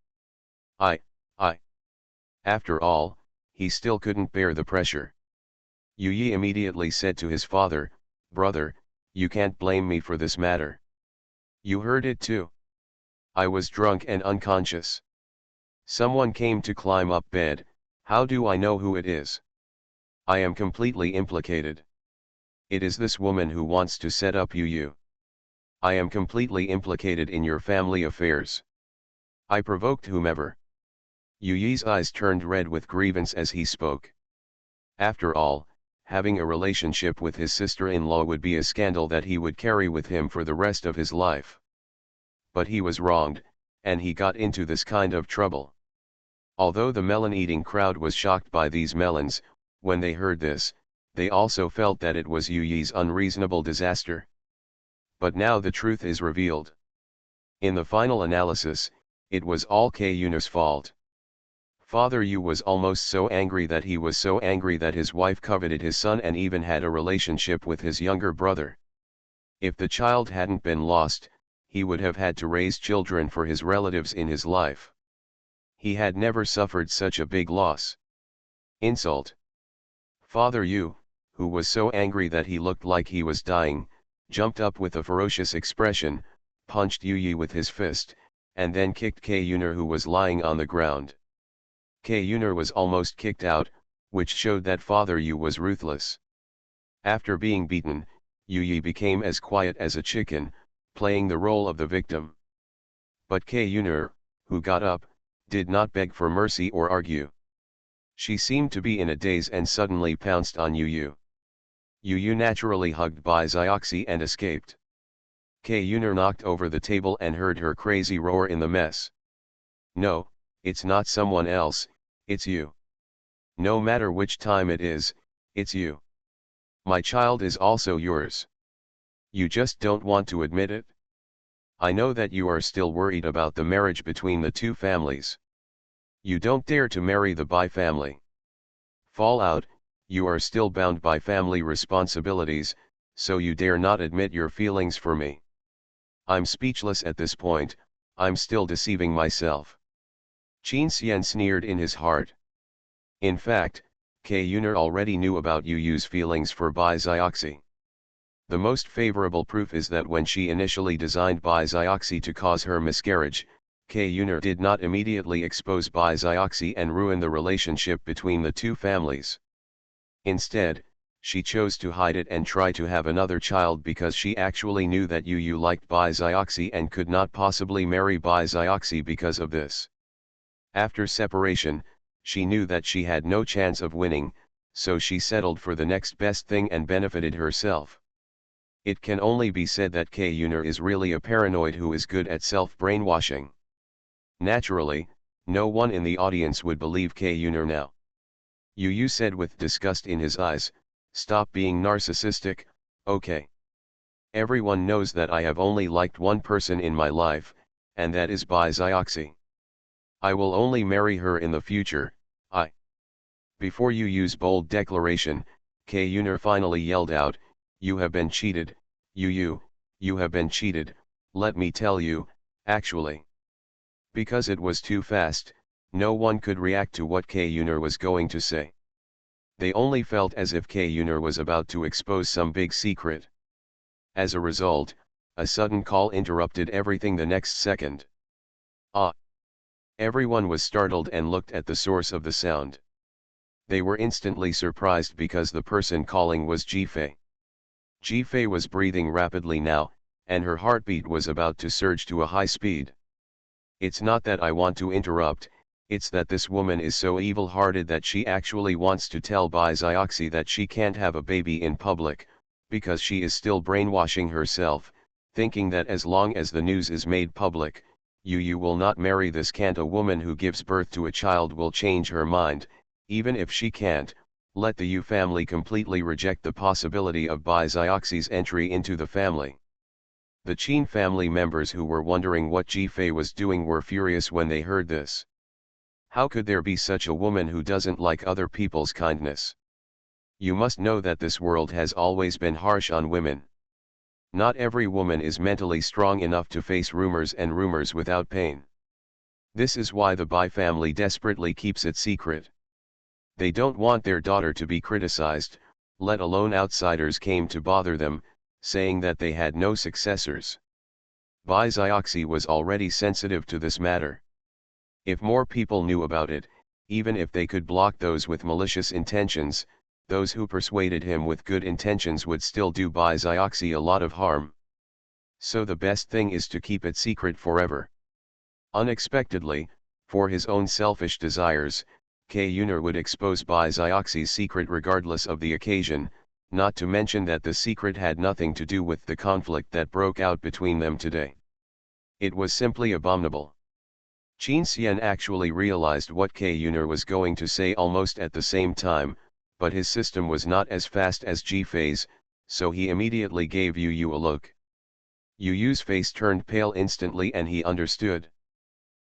I. After all, he still couldn't bear the pressure. Yu immediately said to his father, "Brother, you can't blame me for this matter. You heard it too. I was drunk and unconscious. Someone came to climb up bed. How do I know who it is? I am completely implicated. It is this woman who wants to set up Yu. I am completely implicated in your family affairs. I provoked whomever." Yu's eyes turned red with grievance as he spoke. After all, having a relationship with his sister-in-law would be a scandal that he would carry with him for the rest of his life. But he was wronged, and he got into this kind of trouble. Although the melon-eating crowd was shocked by these melons, when they heard this, they also felt that it was Yu's unreasonable disaster. But now the truth is revealed. In the final analysis, it was all Xuanhuan's fault. Father Yu was almost so angry that he was so angry that his wife coveted his son and even had a relationship with his younger brother. If the child hadn't been lost, he would have had to raise children for his relatives in his life. He had never suffered such a big loss. Insult. Father Yu, who was so angry that he looked like he was dying, jumped up with a ferocious expression, punched Yu with his fist, and then kicked Xuanhuan who was lying on the ground. Xuanhuan was almost kicked out, which showed that Father Yu was ruthless. After being beaten, Yu became as quiet as a chicken, playing the role of the victim. But Xuanhuan, who got up, did not beg for mercy or argue. She seemed to be in a daze and suddenly pounced on Yu. Yu naturally hugged Bai Xiaoxi and escaped. Xuanhuan knocked over the table and heard her crazy roar in the mess. "No, it's not someone else, it's you. No matter which time it is, it's you. My child is also yours. You just don't want to admit it? I know that you are still worried about the marriage between the two families. You don't dare to marry the Bai family. Fallout, you are still bound by family responsibilities, so you dare not admit your feelings for me. I'm speechless at this point, I'm still deceiving myself." Qin Xian sneered in his heart. In fact, Xuanhuan already knew about Yu's feelings for Bai Xiaoxi. The most favorable proof is that when she initially designed Bai Xiaoxi to cause her miscarriage, Xuanhuan did not immediately expose Bai Xiaoxi and ruin the relationship between the two families. Instead, she chose to hide it and try to have another child because she actually knew that Yu liked Bai Xiaoxi and could not possibly marry Bai Xiaoxi because of this. After separation, she knew that she had no chance of winning, so she settled for the next best thing and benefited herself. It can only be said that Xuanhuan is really a paranoid who is good at self-brainwashing. Naturally, no one in the audience would believe Xuanhuan now. Yu said with disgust in his eyes, "Stop being narcissistic, okay? Everyone knows that I have only liked one person in my life, and that is Bai Xiaoxi. I will only marry her in the future, Before Yu's bold declaration, Xuanhuan finally yelled out, "You have been cheated, you have been cheated, let me tell you, actually." Because it was too fast, no one could react to what Xuanhuan was going to say. They only felt as if Xuanhuan was about to expose some big secret. As a result, A sudden call interrupted everything the next second. Ah! Everyone was startled and looked at the source of the sound. They were instantly surprised because the person calling was Jifei. Jifei was breathing rapidly now, and her heartbeat was about to surge to a high speed. It's not that I want to interrupt, it's that this woman is so evil-hearted that she actually wants to tell Bai Zioxi that she can't have a baby in public, because she is still brainwashing herself, thinking that as long as the news is made public, you will not marry this can't. A woman who gives birth to a child will change her mind, even if she can't. Let the Yu family completely reject the possibility of Bai Zioxi's entry into the family. The Qin family members who were wondering what Jifei was doing were furious when they heard this. How could there be such a woman who doesn't like other people's kindness? You must know that this world has always been harsh on women. Not every woman is mentally strong enough to face rumors and rumors without pain. This is why the Bai family desperately keeps it secret. They don't want their daughter to be criticized, let alone outsiders came to bother them, saying that they had no successors. Bai Zioxi was already sensitive to this matter. If more people knew about it, even if they could block those with malicious intentions, those who persuaded him with good intentions would still do Bai Zioxi a lot of harm. So the best thing is to keep it secret forever. Unexpectedly, for his own selfish desires, Xuanhuan would expose Bai Zioxi's secret regardless of the occasion, not to mention that the secret had nothing to do with the conflict that broke out between them today. It was simply abominable. Qin Xian actually realized what Xuanhuan was going to say almost at the same time, but his system was not as fast as Jifei's, so he immediately gave Yu a look. Yu's face turned pale instantly and he understood.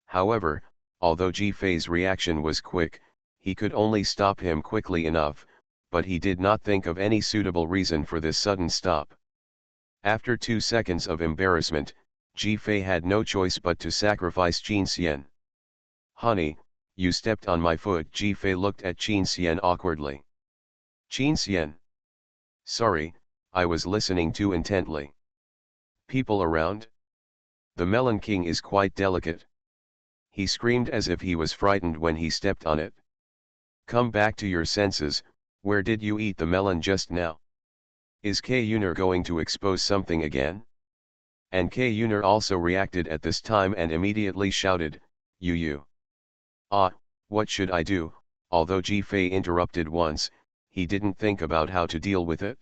However, although Jifei's reaction was quick, he could only stop him quickly enough, but he did not think of any suitable reason for this sudden stop. After 2 seconds of embarrassment, Jifei had no choice but to sacrifice Qin Xian. "Honey, you stepped on my foot." Jifei looked at Qin Xian awkwardly. "Qin Xian. Sorry, I was listening too intently. People around? The Melon King is quite delicate." He screamed as if he was frightened when he stepped on it. "Come back to your senses, where did you eat the melon just now? Is Xuanhuan going to expose something again?" And Xuanhuan also reacted at this time and immediately shouted, "Yu. Ah, what should I do?" Although Jifei interrupted once, he didn't think about how to deal with it.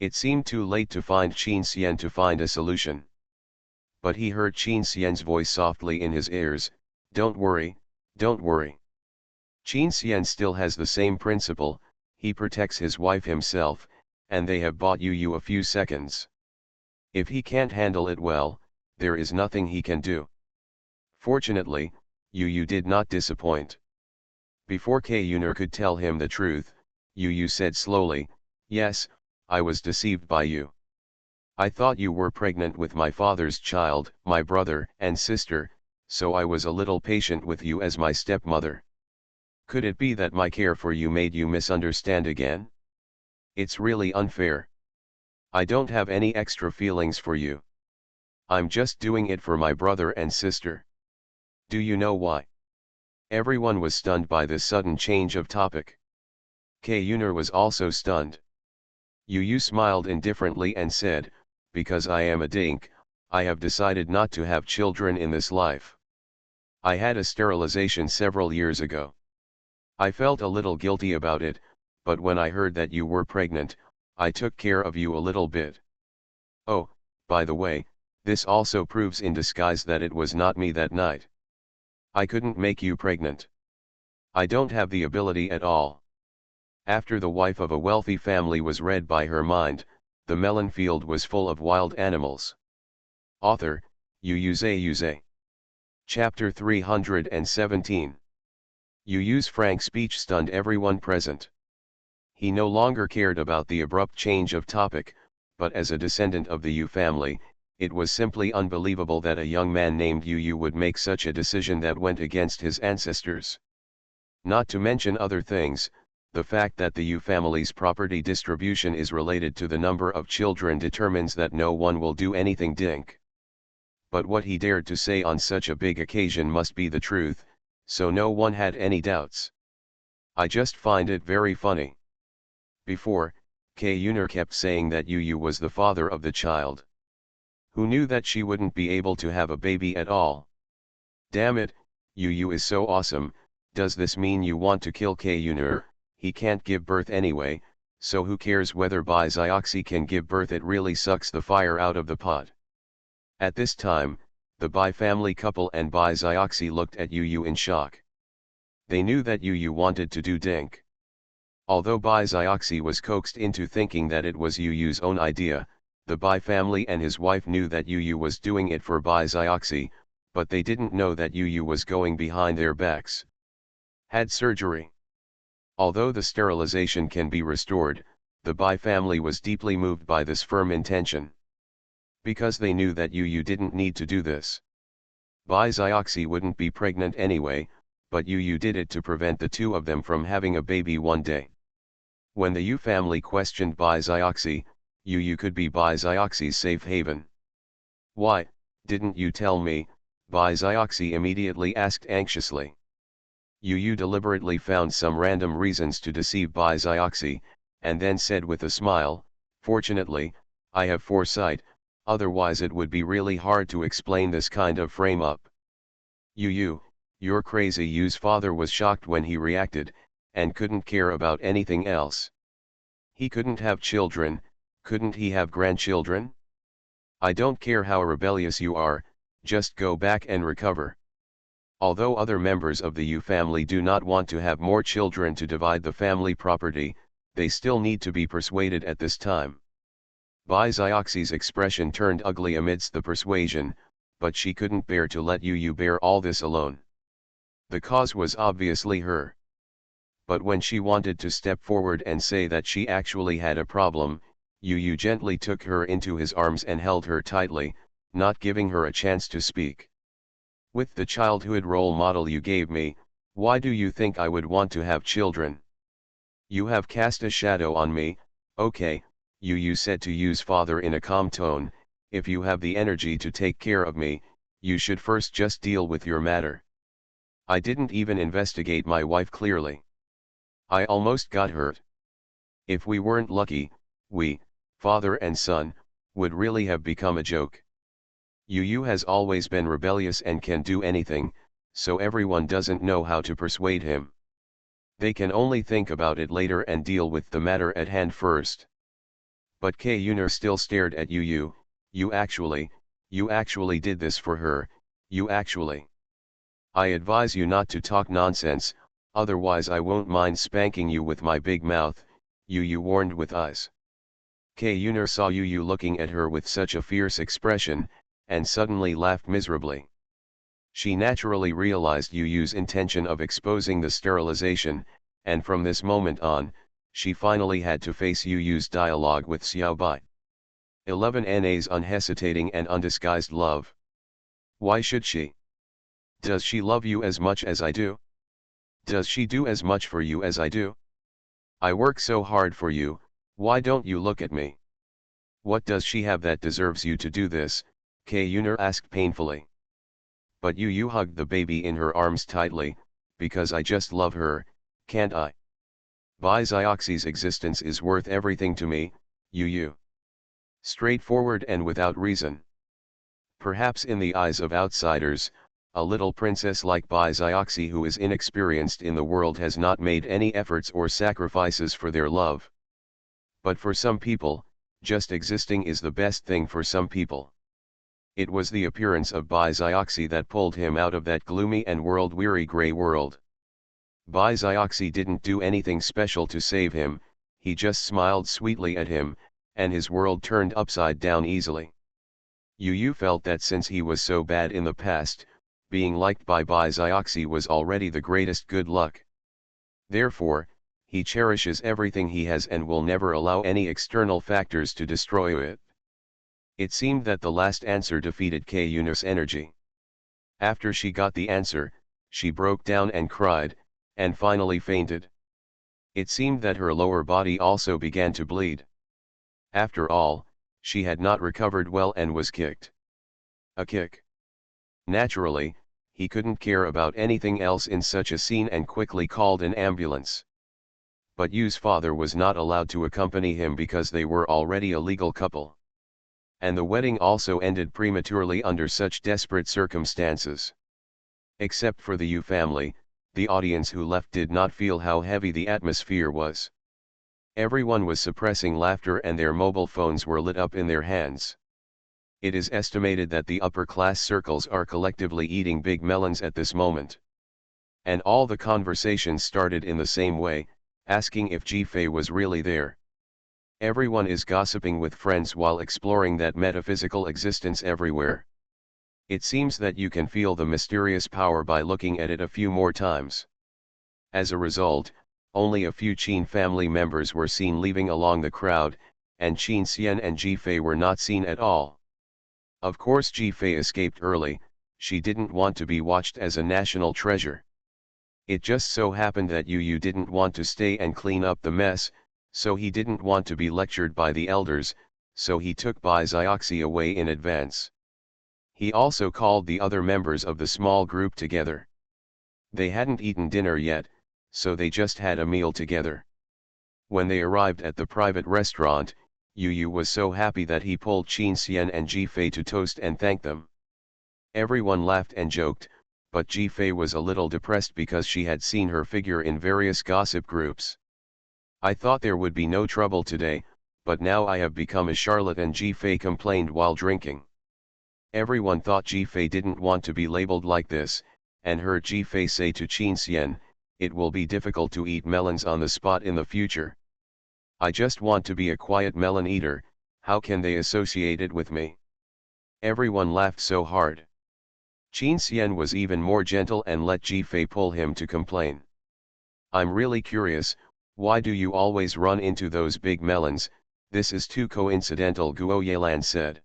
It seemed too late to find Qin Xian to find a solution. But he heard Qin Xian's voice softly in his ears, don't worry. Qin Xian still has the same principle, he protects his wife himself, and they have bought Yu a few seconds. If he can't handle it well, there is nothing he can do." Fortunately, Yu did not disappoint. Before Xuanhuan could tell him the truth, Yu said slowly, "Yes, I was deceived by you. I thought you were pregnant with my father's child, my brother and sister, so I was a little patient with you as my stepmother. Could it be that my care for you made you misunderstand again? It's really unfair. I don't have any extra feelings for you. I'm just doing it for my brother and sister. Do you know why?" Everyone was stunned by this sudden change of topic. Xuanhuan was also stunned. Yu smiled indifferently and said, "Because I am a dink, I have decided not to have children in this life. I had a sterilization several years ago. I felt a little guilty about it, but when I heard that you were pregnant, I took care of you a little bit. Oh, by the way, this also proves in disguise that it was not me that night. I couldn't make you pregnant. I don't have the ability at all." After the wife of a wealthy family was read by her mind, the melon field was full of wild animals. Author, Yuze. Chapter 317. Yu's frank speech stunned everyone present. He no longer cared about the abrupt change of topic, but as a descendant of the Yu family, it was simply unbelievable that a young man named Yu would make such a decision that went against his ancestors. Not to mention other things, The fact that the Yu family's property distribution is related to the number of children determines that no one will do anything dink. But what he dared to say on such a big occasion must be the truth, so no one had any doubts. I just find it very funny. Before, K. Yuner kept saying that Yu was the father of the child. Who knew that she wouldn't be able to have a baby at all? Damn it, Yu is so awesome. Does this mean you want to kill K. Yuner? He can't give birth anyway, so who cares whether Bai Zioxi can give birth? It really sucks the fire out of the pot. At this time, the Bai family couple and Bai Zioxi looked at Yu in shock. They knew that Yu wanted to do dink. Although Bai Zioxi was coaxed into thinking that it was Yu's own idea, the Bai family and his wife knew that Yu was doing it for Bai Zioxi, but they didn't know that Yu was going behind their backs. Had surgery. Although the sterilization can be restored, the Bai family was deeply moved by this firm intention. Because they knew that Yu didn't need to do this. Bai Zioxi wouldn't be pregnant anyway, but Yu did it to prevent the two of them from having a baby one day. When the Yu family questioned Bai Zioxi, Yu could be Bai Zioxi's safe haven. Why, didn't you tell me? Bai Zioxi immediately asked anxiously. Yu deliberately found some random reasons to deceive Bai Zioxi, and then said with a smile, "Fortunately, I have foresight, otherwise it would be really hard to explain this kind of frame-up." Yu, you're crazy. Yu's father was shocked when he reacted, and couldn't care about anything else. He couldn't have children, couldn't he have grandchildren? I don't care how rebellious you are, just go back and recover. Although other members of the Yu family do not want to have more children to divide the family property, they still need to be persuaded at this time. Bai Zioxi's expression turned ugly amidst the persuasion, but she couldn't bear to let Yu bear all this alone. The cause was obviously her. But when she wanted to step forward and say that she actually had a problem, Yu gently took her into his arms and held her tightly, not giving her a chance to speak. With the childhood role model you gave me, why do you think I would want to have children? You have cast a shadow on me. Okay, Yu said to Yu's father in a calm tone, if you have the energy to take care of me, you should first just deal with your matter. I didn't even investigate my wife clearly. I almost got hurt. If we weren't lucky, we, father and son, would really have become a joke. Yu has always been rebellious and can do anything, so everyone doesn't know how to persuade him. They can only think about it later and deal with the matter at hand first. But K. Yuner still stared at Yu. You actually did this for her, you actually. I advise you not to talk nonsense, otherwise I won't mind spanking you with my big mouth, Yu warned with eyes. K. Yuner saw Yu looking at her with such a fierce expression, and suddenly laughed miserably. She naturally realized Yu's intention of exposing the sterilization, and from this moment on, she finally had to face Yu's dialogue with Xiaobai. 11 NA's unhesitating and undisguised love. Why should she? Does she love you as much as I do? Does she do as much for you as I do? I work so hard for you, why don't you look at me? What does she have that deserves you to do this? K. Yuner asked painfully. But Yu hugged the baby in her arms tightly, because I just love her, can't I? Bai Zioxi's existence is worth everything to me, Yu. Straightforward and without reason. Perhaps in the eyes of outsiders, a little princess like Bai Zioxi who is inexperienced in the world has not made any efforts or sacrifices for their love. But for some people, just existing is the best thing for some people. It was the appearance of Bai Zioxi that pulled him out of that gloomy and world-weary gray world. Bai Zioxi didn't do anything special to save him, he just smiled sweetly at him, and his world turned upside down easily. Yu felt that since he was so bad in the past, being liked by Bai Zioxi was already the greatest good luck. Therefore, he cherishes everything he has and will never allow any external factors to destroy it. It seemed that the last answer defeated K. Yuner's energy. After she got the answer, she broke down and cried, and finally fainted. It seemed that her lower body also began to bleed. After all, she had not recovered well and was kicked. A kick. Naturally, he couldn't care about anything else in such a scene and quickly called an ambulance. But Yu's father was not allowed to accompany him because they were already a legal couple. And the wedding also ended prematurely under such desperate circumstances. Except for the Yu family, the audience who left did not feel how heavy the atmosphere was. Everyone was suppressing laughter and their mobile phones were lit up in their hands. It is estimated that the upper-class circles are collectively eating big melons at this moment. And all the conversations started in the same way, asking if Jifei was really there. Everyone is gossiping with friends while exploring that metaphysical existence everywhere. It seems that you can feel the mysterious power by looking at it a few more times. As a result, only a few Qin family members were seen leaving along the crowd, and Qin Xian and Jifei were not seen at all. Of course Jifei escaped early, she didn't want to be watched as a national treasure. It just so happened that Yu didn't want to stay and clean up the mess, so he didn't want to be lectured by the elders, so he took Bai Xiaoxi away in advance. He also called the other members of the small group together. They hadn't eaten dinner yet, so they just had a meal together. When they arrived at the private restaurant, Yu was so happy that he pulled Qin Xian and Jifei to toast and thank them. Everyone laughed and joked, but Jifei was a little depressed because she had seen her figure in various gossip groups. I thought there would be no trouble today, but now I have become a charlatan, Jifei complained while drinking. Everyone thought Jifei didn't want to be labeled like this, and heard Jifei say to Qin Xian, "It will be difficult to eat melons on the spot in the future. I just want to be a quiet melon eater, how can they associate it with me?" Everyone laughed so hard. Qin Xian was even more gentle and let Jifei pull him to complain. "I'm really curious, why do you always run into those big melons? This is too coincidental," Guo Yelan said.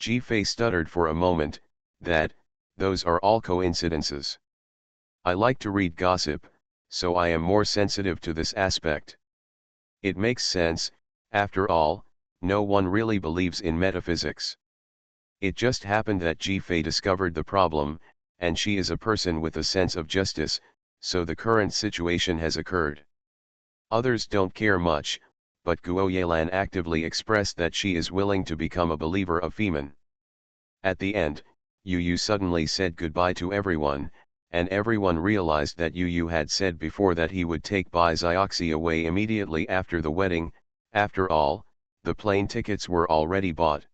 Jifei stuttered for a moment, those are all coincidences. I like to read gossip, so I am more sensitive to this aspect. It makes sense, after all, no one really believes in metaphysics. It just happened that Jifei discovered the problem, and she is a person with a sense of justice, so the current situation has occurred. Others don't care much, but Guo Yelan actively expressed that she is willing to become a believer of Femen. At the end, Yu suddenly said goodbye to everyone, and everyone realized that Yu had said before that he would take Bai Xiaoxi away immediately after the wedding. After all, the plane tickets were already bought.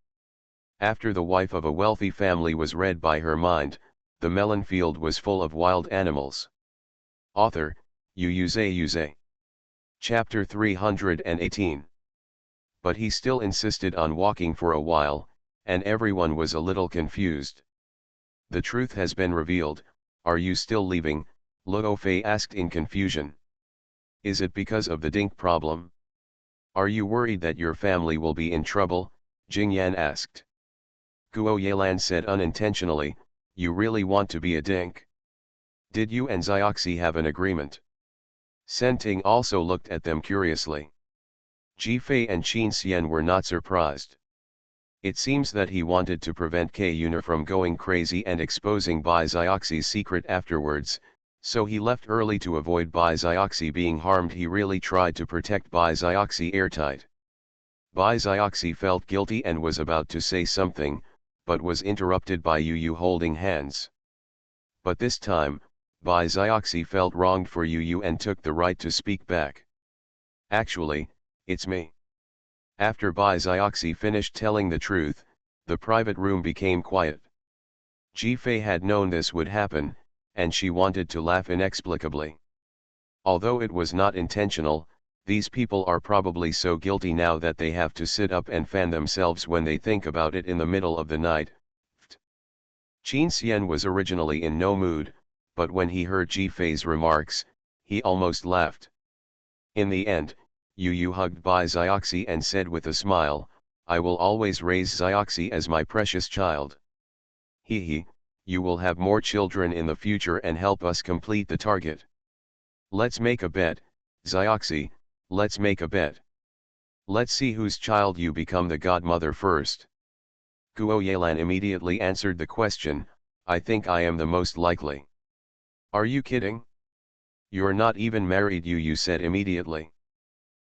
After the wife of a wealthy family was read by her mind, the melon field was full of wild animals. Author, Yuze. Chapter 318. But he still insisted on walking for a while, and everyone was a little confused. "The truth has been revealed, are you still leaving?" Luo Fei asked in confusion. "Is it because of the dink problem? Are you worried that your family will be in trouble?" Jingyan asked. Guo Yelan said unintentionally, "You really want to be a dink? Did you and Xiaoxi have an agreement?" Senting also looked at them curiously. Jifei and Qin Xian were not surprised. It seems that he wanted to prevent Kayuna from going crazy and exposing Bai Xiaoxi's secret afterwards, so he left early to avoid Bai Xiaoxi being harmed. He really tried to protect Bai Xiaoxi airtight. Bai Xiaoxi felt guilty and was about to say something, but was interrupted by Yu holding hands. But this time, Bai Xiaoxi felt wronged for Yu and took the right to speak back. "Actually, it's me." After Bai Xiaoxi finished telling the truth, the private room became quiet. Jifei had known this would happen, and she wanted to laugh inexplicably. Although it was not intentional, these people are probably so guilty now that they have to sit up and fan themselves when they think about it in the middle of the night. Qin Xian was originally in no mood, but when he heard Jifei's remarks, he almost laughed. In the end, Yu hugged Bai Xiaoxi and said with a smile, "I will always raise Xiaoxi as my precious child. He, you will have more children in the future and help us complete the target. Let's make a bet, Zioxy, let's make a bet. Let's see whose child you become the godmother first. Xuanhuan immediately answered the question, I think I am the most likely. Are you kidding? You're not even married, you said immediately.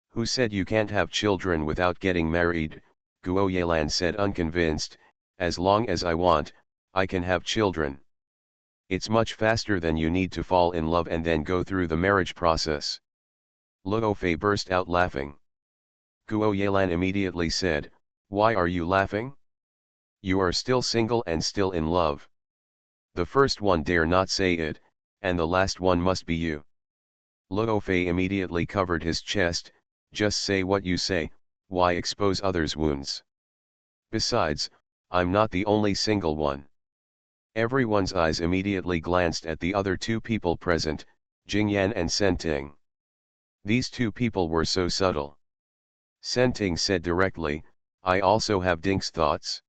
Who said you can't have children without getting married? Xuanhuan said unconvinced, as long as I want, I can have children. It's much faster than you need to fall in love and then go through the marriage process. Luo Fei burst out laughing. Xuanhuan immediately said, why are you laughing? You are still single and still in love. The first one dare not say it, and the last one must be you. Luo Fei immediately covered his chest, just say what you say, why expose others' wounds? Besides, I'm not the only single one. Everyone's eyes immediately glanced at the other two people present, Jingyan and Senting. These two people were so subtle. Senting said directly, I also have Dink's thoughts.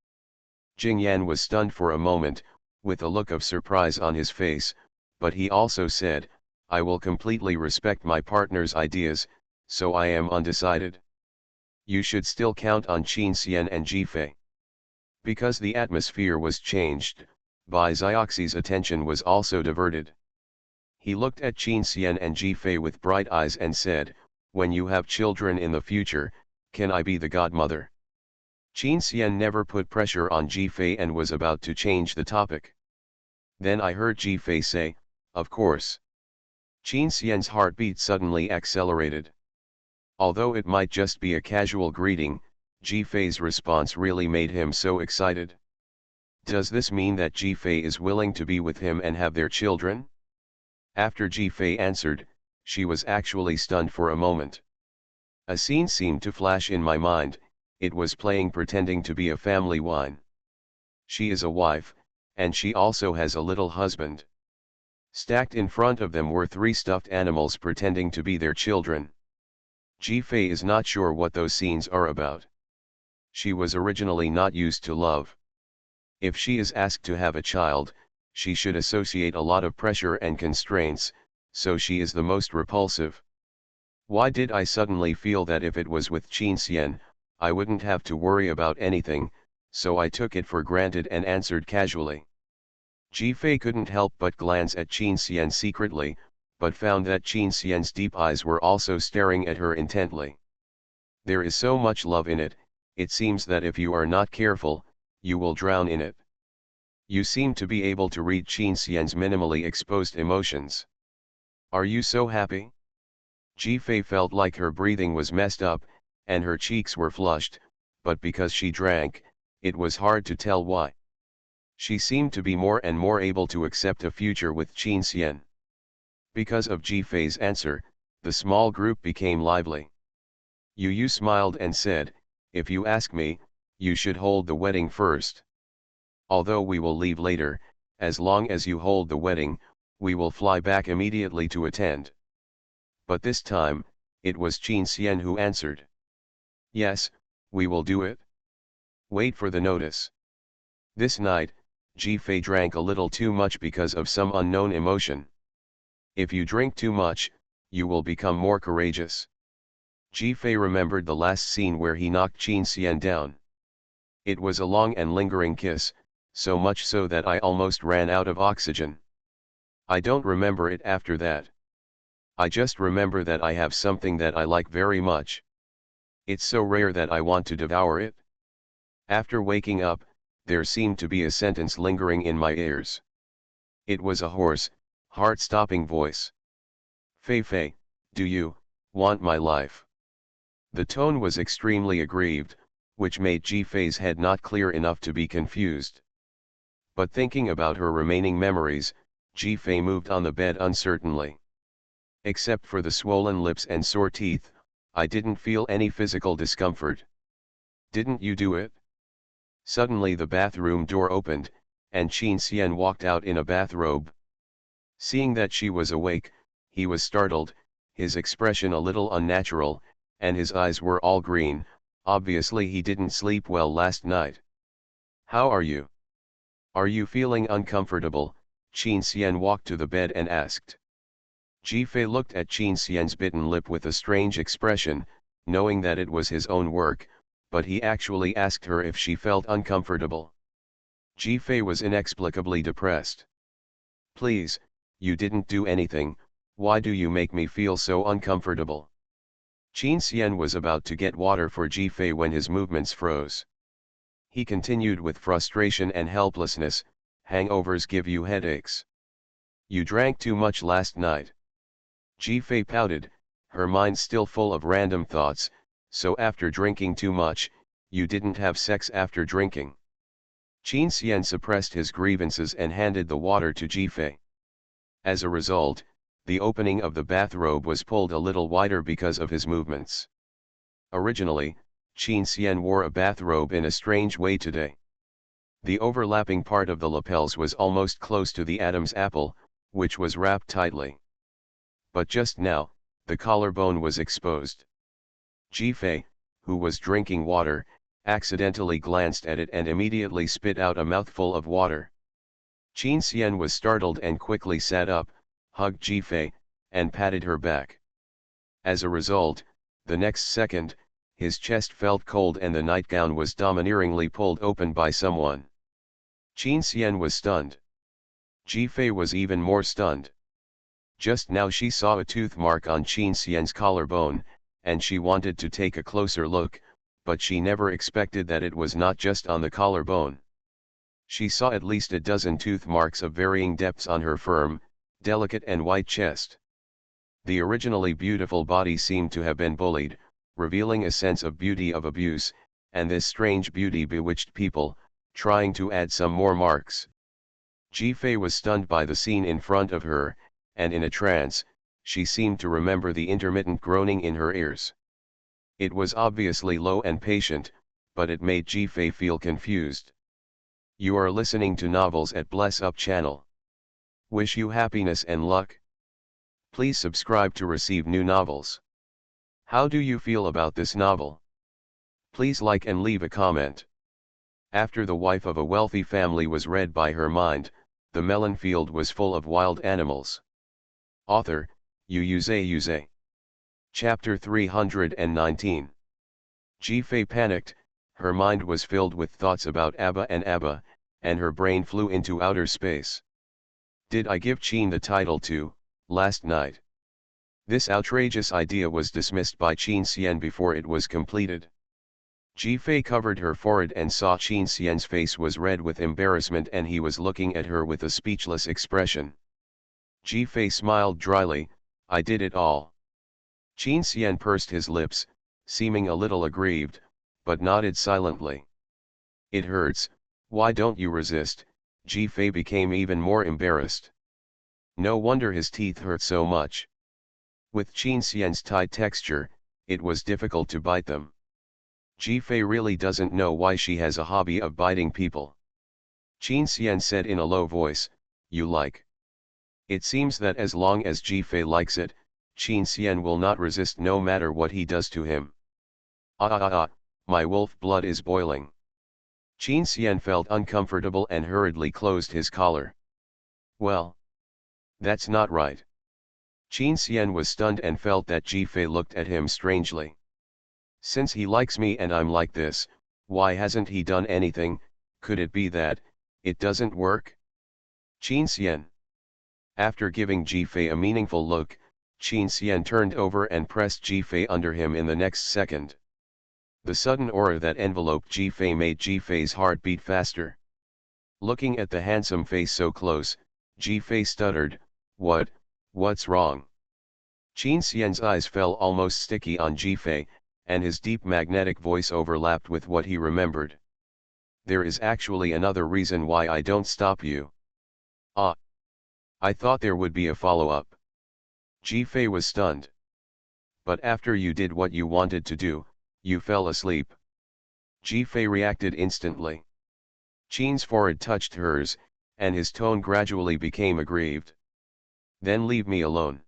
Jingyan was stunned for a moment, with a look of surprise on his face, but he also said, I will completely respect my partner's ideas, so I am undecided. You should still count on Qin Xian and Jifei. Because the atmosphere was changed, Bai Zioxy's attention was also diverted. He looked at Qin Xian and Jifei with bright eyes and said, when you have children in the future, can I be the godmother? Qin Xian never put pressure on Jifei and was about to change the topic. Then I heard Jifei say, of course. Qin Xian's heartbeat suddenly accelerated. Although it might just be a casual greeting, Jifei's response really made him so excited. Does this mean that Jifei is willing to be with him and have their children? After Jifei answered, she was actually stunned for a moment. A scene seemed to flash in my mind, it was playing pretending to be a family wine. She is a wife, and she also has a little husband. Stacked in front of them were 3 stuffed animals pretending to be their children. Jifei is not sure what those scenes are about. She was originally not used to love. If she is asked to have a child, she should associate a lot of pressure and constraints, so she is the most repulsive. Why did I suddenly feel that if it was with Qin Xian, I wouldn't have to worry about anything, so I took it for granted and answered casually. Jifei couldn't help but glance at Qin Xian secretly, but found that Qin Xian's deep eyes were also staring at her intently. There is so much love in it, it seems that if you are not careful, you will drown in it. You seem to be able to read Qin Xian's minimally exposed emotions. Are you so happy? Jifei felt like her breathing was messed up, and her cheeks were flushed, but because she drank, it was hard to tell why. She seemed to be more and more able to accept a future with Qin Xian. Because of Jifei's answer, the small group became lively. Yu smiled and said, if you ask me, you should hold the wedding first. Although we will leave later, as long as you hold the wedding, we will fly back immediately to attend. But this time, it was Qin Xian who answered. Yes, we will do it. Wait for the notice. This night, Jifei drank a little too much because of some unknown emotion. If you drink too much, you will become more courageous. Jifei remembered the last scene where he knocked Qin Xian down. It was a long and lingering kiss, so much so that I almost ran out of oxygen. I don't remember it after that. I just remember that I have something that I like very much. It's so rare that I want to devour it. After waking up, there seemed to be a sentence lingering in my ears. It was a hoarse, heart-stopping voice. Fei Fei, do you want my life? The tone was extremely aggrieved, which made Jifei's head not clear enough to be confused. But thinking about her remaining memories, Jifei moved on the bed uncertainly. Except for the swollen lips and sore teeth, I didn't feel any physical discomfort. Didn't you do it? Suddenly the bathroom door opened, and Qin Xian walked out in a bathrobe. Seeing that she was awake, he was startled, his expression a little unnatural, and his eyes were all green, obviously he didn't sleep well last night. How are you? Are you feeling uncomfortable? Qin Xian walked to the bed and asked. Jifei looked at Qin Xian's bitten lip with a strange expression, knowing that it was his own work, but he actually asked her if she felt uncomfortable. Jifei was inexplicably depressed. Please, you didn't do anything, why do you make me feel so uncomfortable? Qin Xian was about to get water for Jifei when his movements froze. He continued with frustration and helplessness, hangovers give you headaches. You drank too much last night. Jifei pouted, her mind still full of random thoughts, so after drinking too much, you didn't have sex after drinking. Qin Xian suppressed his grievances and handed the water to Jifei. As a result, the opening of the bathrobe was pulled a little wider because of his movements. Originally, Qin Xian wore a bathrobe in a strange way today. The overlapping part of the lapels was almost close to the Adam's apple, which was wrapped tightly. But just now, the collarbone was exposed. Jifei, who was drinking water, accidentally glanced at it and immediately spit out a mouthful of water. Qin Xian was startled and quickly sat up, hugged Jifei, and patted her back. As a result, the next second, his chest felt cold and the nightgown was domineeringly pulled open by someone. Qin Xian was stunned. Jifei was even more stunned. Just now she saw a tooth mark on Qin Xian's collarbone, and she wanted to take a closer look, but she never expected that it was not just on the collarbone. She saw at least a dozen tooth marks of varying depths on her firm, delicate and white chest. The originally beautiful body seemed to have been bullied, revealing a sense of beauty of abuse, and this strange beauty bewitched people, trying to add some more marks. Jifei was stunned by the scene in front of her, and in a trance, she seemed to remember the intermittent groaning in her ears. It was obviously low and patient, but it made Jifei feel confused. You are listening to novels at Bless Up channel. Wish you happiness and luck. Please subscribe to receive new novels. How do you feel about this novel? Please like and leave a comment. After the wife of a wealthy family was read by her mind, the melon field was full of wild animals. Author, Xuanhuan. Chapter 319. Jifei panicked, her mind was filled with thoughts about Abba, and her brain flew into outer space. Did I give Qin the title too, last night? This outrageous idea was dismissed by Qin Xian before it was completed. Jifei covered her forehead and saw Qin Xian's face was red with embarrassment and he was looking at her with a speechless expression. Jifei smiled dryly, I did it all. Qin Xian pursed his lips, seeming a little aggrieved, but nodded silently. It hurts, why don't you resist? Jifei became even more embarrassed. No wonder his teeth hurt so much. With Qin Xian's tight texture, it was difficult to bite them. Jifei really doesn't know why she has a hobby of biting people. Qin Xian said in a low voice, you like. It seems that as long as Jifei likes it, Qin Xian will not resist no matter what he does to him. My wolf blood is boiling. Qin Xian felt uncomfortable and hurriedly closed his collar. Well, that's not right. Qin Xian was stunned and felt that Jifei looked at him strangely. Since he likes me and I'm like this, why hasn't he done anything? Could it be that it doesn't work? Qin Xian. After giving Jifei a meaningful look, Qin Xian turned over and pressed Jifei under him in the next second. The sudden aura that enveloped Jifei made Jifei's heart beat faster. Looking at the handsome face so close, Jifei stuttered, what's wrong? Qin Xian's eyes fell almost sticky on Jifei, and his deep magnetic voice overlapped with what he remembered. There is actually another reason why I don't stop you. Ah. I thought there would be a follow-up. Jifei was stunned. But after you did what you wanted to do, you fell asleep. Jifei reacted instantly. Qin's forehead touched hers, and his tone gradually became aggrieved. Then leave me alone.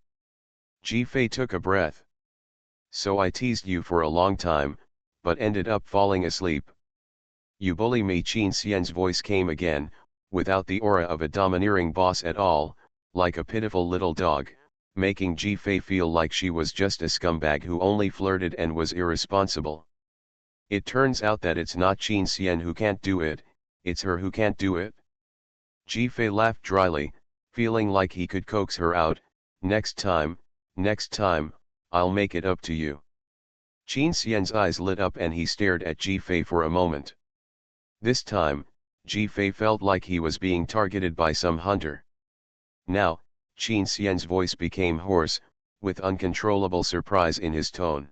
Jifei took a breath. So I teased you for a long time, but ended up falling asleep. You bully me. Qin Xian's voice came again, without the aura of a domineering boss at all, like a pitiful little dog, making Ji-Fei feel like she was just a scumbag who only flirted and was irresponsible. It turns out that it's not Qin Xian who can't do it, it's her who can't do it. Ji-Fei laughed dryly, feeling like he could coax her out. Next time, I'll make it up to you. Qin Xian's eyes lit up and he stared at Ji-Fei for a moment. This time, Ji-Fei felt like he was being targeted by some hunter. Now, Qin Xian's voice became hoarse, with uncontrollable surprise in his tone.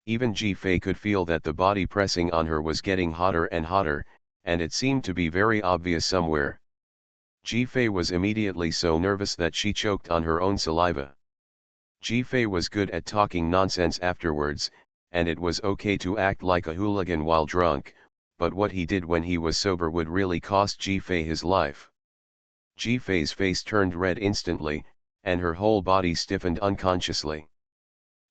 Even Ji-Fei could feel that the body pressing on her was getting hotter and hotter, and it seemed to be very obvious somewhere. Ji-Fei was immediately so nervous that she choked on her own saliva. Ji-Fei was good at talking nonsense afterwards, and it was okay to act like a hooligan while drunk, but what he did when he was sober would really cost Ji-Fei his life. Ji-Fei's face turned red instantly, and her whole body stiffened unconsciously.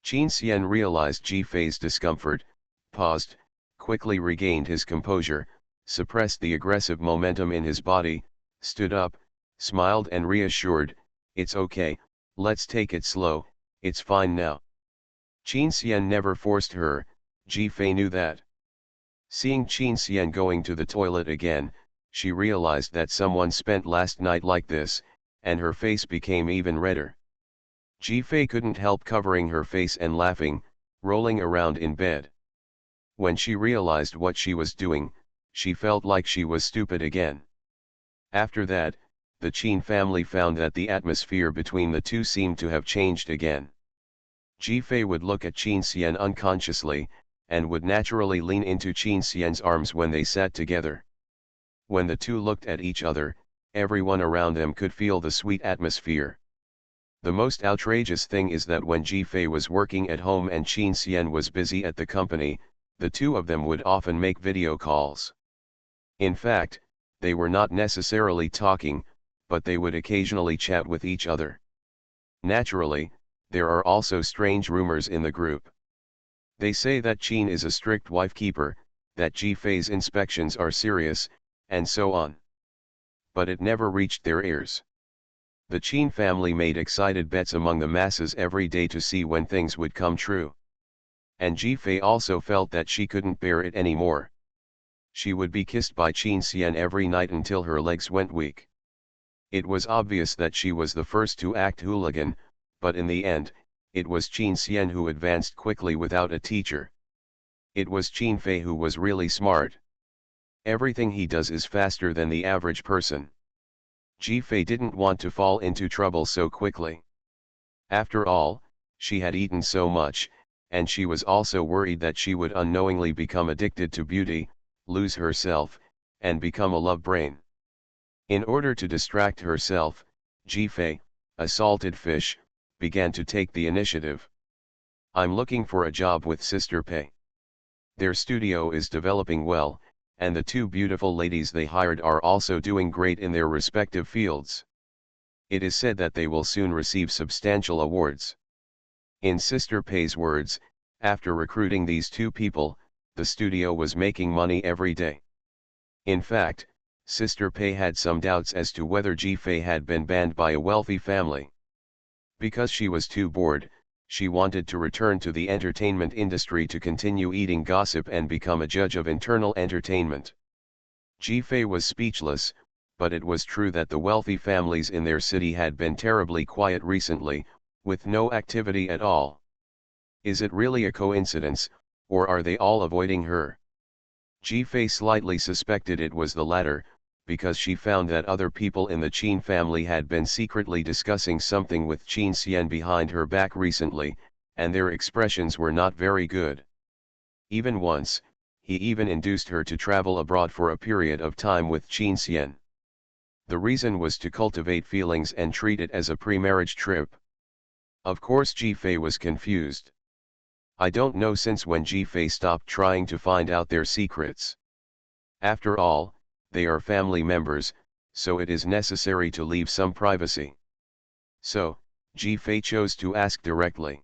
Qin Xian realized Ji-Fei's discomfort, paused, quickly regained his composure, suppressed the aggressive momentum in his body, stood up, smiled and reassured, "It's okay, let's take it slow, it's fine now." Qin Xian never forced her, Ji-Fei knew that. Seeing Qin Xian going to the toilet again, she realized that someone spent last night like this, and her face became even redder. Ji-Fei couldn't help covering her face and laughing, rolling around in bed. When she realized what she was doing, she felt like she was stupid again. After that, the Qin family found that the atmosphere between the two seemed to have changed again. Ji-Fei would look at Qin Xian unconsciously, and would naturally lean into Qin Xian's arms when they sat together. When the two looked at each other, everyone around them could feel the sweet atmosphere. The most outrageous thing is that when Ji-Fei was working at home and Qin Xian was busy at the company, the two of them would often make video calls. In fact, they were not necessarily talking, but they would occasionally chat with each other. Naturally, there are also strange rumors in the group. They say that Qin is a strict wife-keeper, that Ji-Fei's inspections are serious, and so on. But it never reached their ears. The Qin family made excited bets among the masses every day to see when things would come true. And Ji-Fei also felt that she couldn't bear it anymore. She would be kissed by Qin Xian every night until her legs went weak. It was obvious that she was the first to act hooligan, but in the end, it was Qin Xian who advanced quickly without a teacher. It was Qin Fei who was really smart. Everything he does is faster than the average person. Ji-Fei didn't want to fall into trouble so quickly. After all, she had eaten so much, and she was also worried that she would unknowingly become addicted to beauty, lose herself, and become a love brain. In order to distract herself, Ji-Fei, a salted fish, began to take the initiative. "I'm looking for a job with Sister Pei. Their studio is developing well, and the two beautiful ladies they hired are also doing great in their respective fields. It is said that they will soon receive substantial awards." In Sister Pei's words, after recruiting these two people, the studio was making money every day. In fact, Sister Pei had some doubts as to whether Ji-Fei had been banned by a wealthy family. Because she was too bored, she wanted to return to the entertainment industry to continue eating gossip and become a judge of internal entertainment. Ji-Fei was speechless, but it was true that the wealthy families in their city had been terribly quiet recently, with no activity at all. Is it really a coincidence, or are they all avoiding her? Ji-Fei slightly suspected it was the latter, because she found that other people in the Qin family had been secretly discussing something with Qin Xian behind her back recently, and their expressions were not very good. Even once, he even induced her to travel abroad for a period of time with Qin Xian. The reason was to cultivate feelings and treat it as a pre-marriage trip. Of course Ji-Fei was confused. I don't know since when Ji-Fei stopped trying to find out their secrets. After all, they are family members, so it is necessary to leave some privacy. So, Ji-Fei chose to ask directly.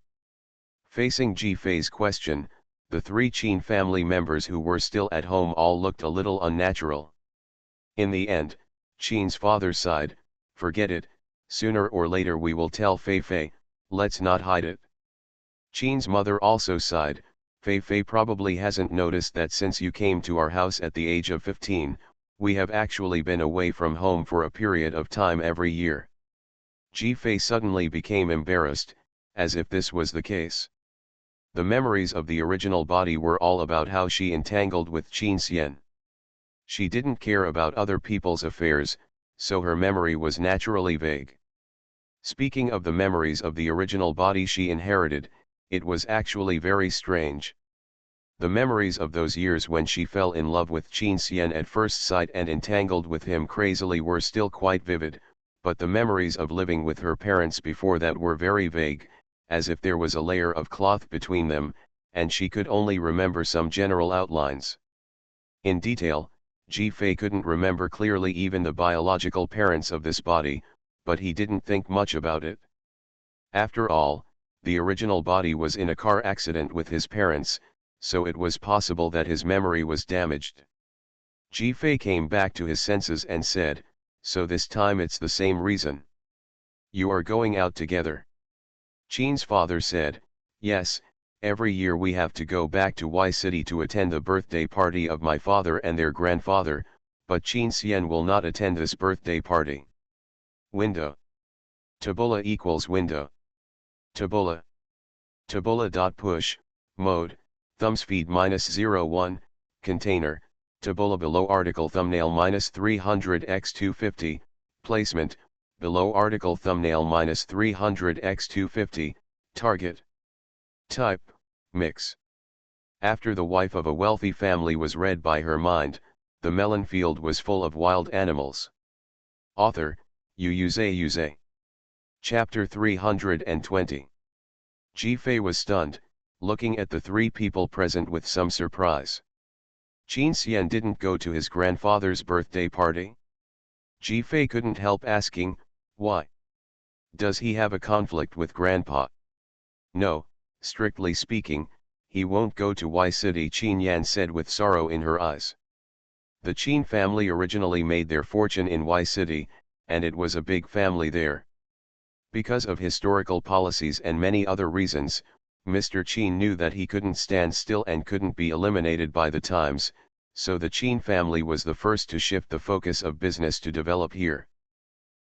Facing Ji-Fei's question, the three Qin family members who were still at home all looked a little unnatural. In the end, Qin's father sighed, "Forget it, sooner or later we will tell Fei Fei, let's not hide it. Qin's mother also sighed. Fei probably hasn't noticed that since you came to our house at the age of 15, we have actually been away from home for a period of time every year. Fei suddenly became embarrassed, as if this was the case. The memories of the original body were all about how she entangled with Qin Xian. She didn't care about other people's affairs, so her memory was naturally vague. Speaking of the memories of the original body she inherited, it was actually very strange. The memories of those years when she fell in love with Qin Xian at first sight and entangled with him crazily were still quite vivid, but the memories of living with her parents before that were very vague, as if there was a layer of cloth between them, and she could only remember some general outlines. In detail, Fei couldn't remember clearly even the biological parents of this body, but he didn't think much about it. After all, the original body was in a car accident with his parents, so it was possible that his memory was damaged. Fei came back to his senses and said, "So this time it's the same reason. You are going out together." Qin's father said, "Yes, every year we have to go back to Y City to attend the birthday party of my father and their grandfather, but Qin Xian will not attend this birthday party." Window. Tabula equals window. Tabula. Tabula.push, mode, thumbspeed -01, container, tabula below article thumbnail -300x250, placement, below article thumbnail -300x250, target. Type, mix. After the wife of a wealthy family was read by her mind, the melon field was full of wild animals. Author, Xuanhuan. Chapter 320. Fei was stunned, looking at the three people present with some surprise. Qin Xian didn't go to his grandfather's birthday party? Fei couldn't help asking, why? Does he have a conflict with Grandpa? No, strictly speaking, he won't go to Y City, Qin Yan said with sorrow in her eyes. The Qin family originally made their fortune in Y City, and it was a big family there. Because of historical policies and many other reasons, Mr. Qin knew that he couldn't stand still and couldn't be eliminated by the times, so the Qin family was the first to shift the focus of business to develop here.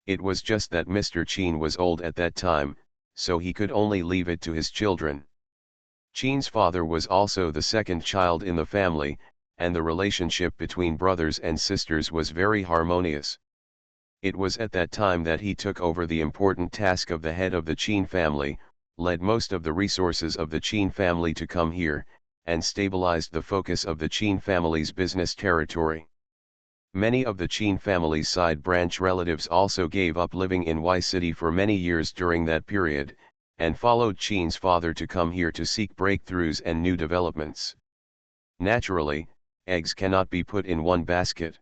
It was just that Mr. Qin was old at that time, so he could only leave it to his children. Qin's father was also the second child in the family, and the relationship between brothers and sisters was very harmonious. It was at that time that he took over the important task of the head of the Qin family, led most of the resources of the Qin family to come here, and stabilized the focus of the Qin family's business territory. Many of the Qin family's side branch relatives also gave up living in Y City for many years during that period, and followed Qin's father to come here to seek breakthroughs and new developments. Naturally, eggs cannot be put in one basket.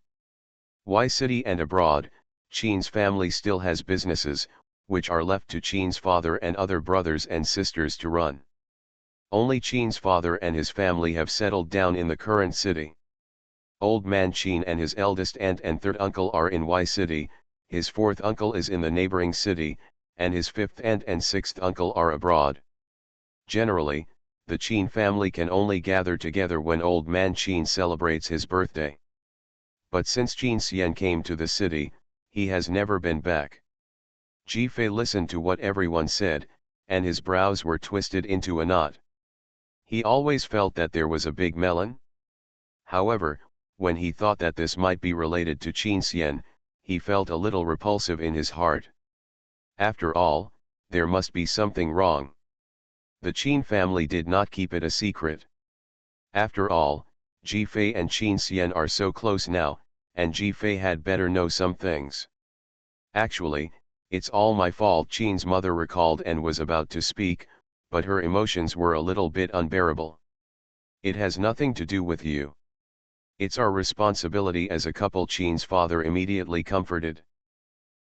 Y City and abroad, Qin's family still has businesses, which are left to Qin's father and other brothers and sisters to run. Only Qin's father and his family have settled down in the current city. Old man Qin and his eldest aunt and third uncle are in Y City, his fourth uncle is in the neighboring city, and his fifth aunt and sixth uncle are abroad. Generally, the Qin family can only gather together when old man Qin celebrates his birthday. But since Qin Xian came to the city, he has never been back. Fei listened to what everyone said, and his brows were twisted into a knot. He always felt that there was a big melon. However, when he thought that this might be related to Qin Xian, he felt a little repulsive in his heart. After all, there must be something wrong. The Qin family did not keep it a secret. After all, Fei and Qin Xian are so close now, and Fei had better know some things. Actually, it's all my fault, Qin's mother recalled and was about to speak, but her emotions were a little bit unbearable. It has nothing to do with you. It's our responsibility as a couple, Qin's father immediately comforted.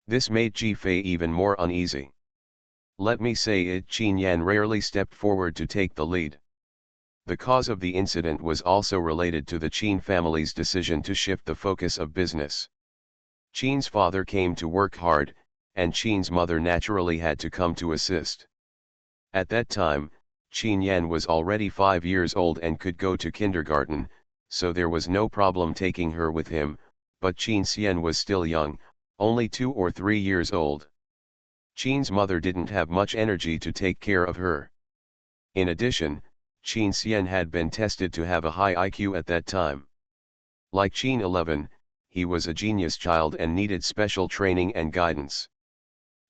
This made Fei even more uneasy. Let me say it, Qin Yan rarely stepped forward to take the lead. The cause of the incident was also related to the Qin family's decision to shift the focus of business. Qin's father came to work hard, and Qin's mother naturally had to come to assist. At that time, Qin Yan was already 5 years old and could go to kindergarten, so there was no problem taking her with him, but Qin Xian was still young, only 2 or 3 years old. Qin's mother didn't have much energy to take care of her. In addition, Qin Xian had been tested to have a high IQ at that time. Like Qin 11, he was a genius child and needed special training and guidance.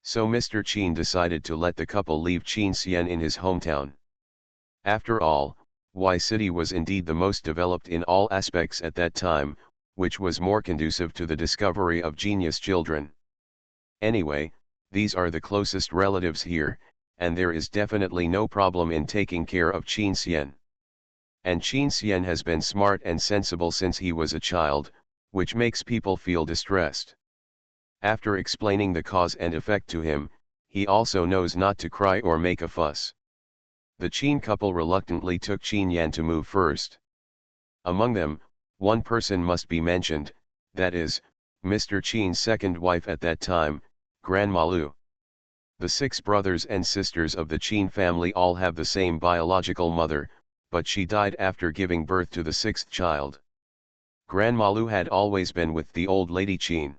So Mr. Qin decided to let the couple leave Qin Xian in his hometown. After all, Y City was indeed the most developed in all aspects at that time, which was more conducive to the discovery of genius children. Anyway, these are the closest relatives here, and there is definitely no problem in taking care of Qin Xian. And Qin Xian has been smart and sensible since he was a child, which makes people feel distressed. After explaining the cause and effect to him, he also knows not to cry or make a fuss. The Qin couple reluctantly took Qin Yan to move first. Among them, one person must be mentioned, that is, Mr. Qin's second wife at that time, Grandma Lu. The 6 brothers and sisters of the Qin family all have the same biological mother, but she died after giving birth to the 6th child. Grandma Lu had always been with the old lady Qin.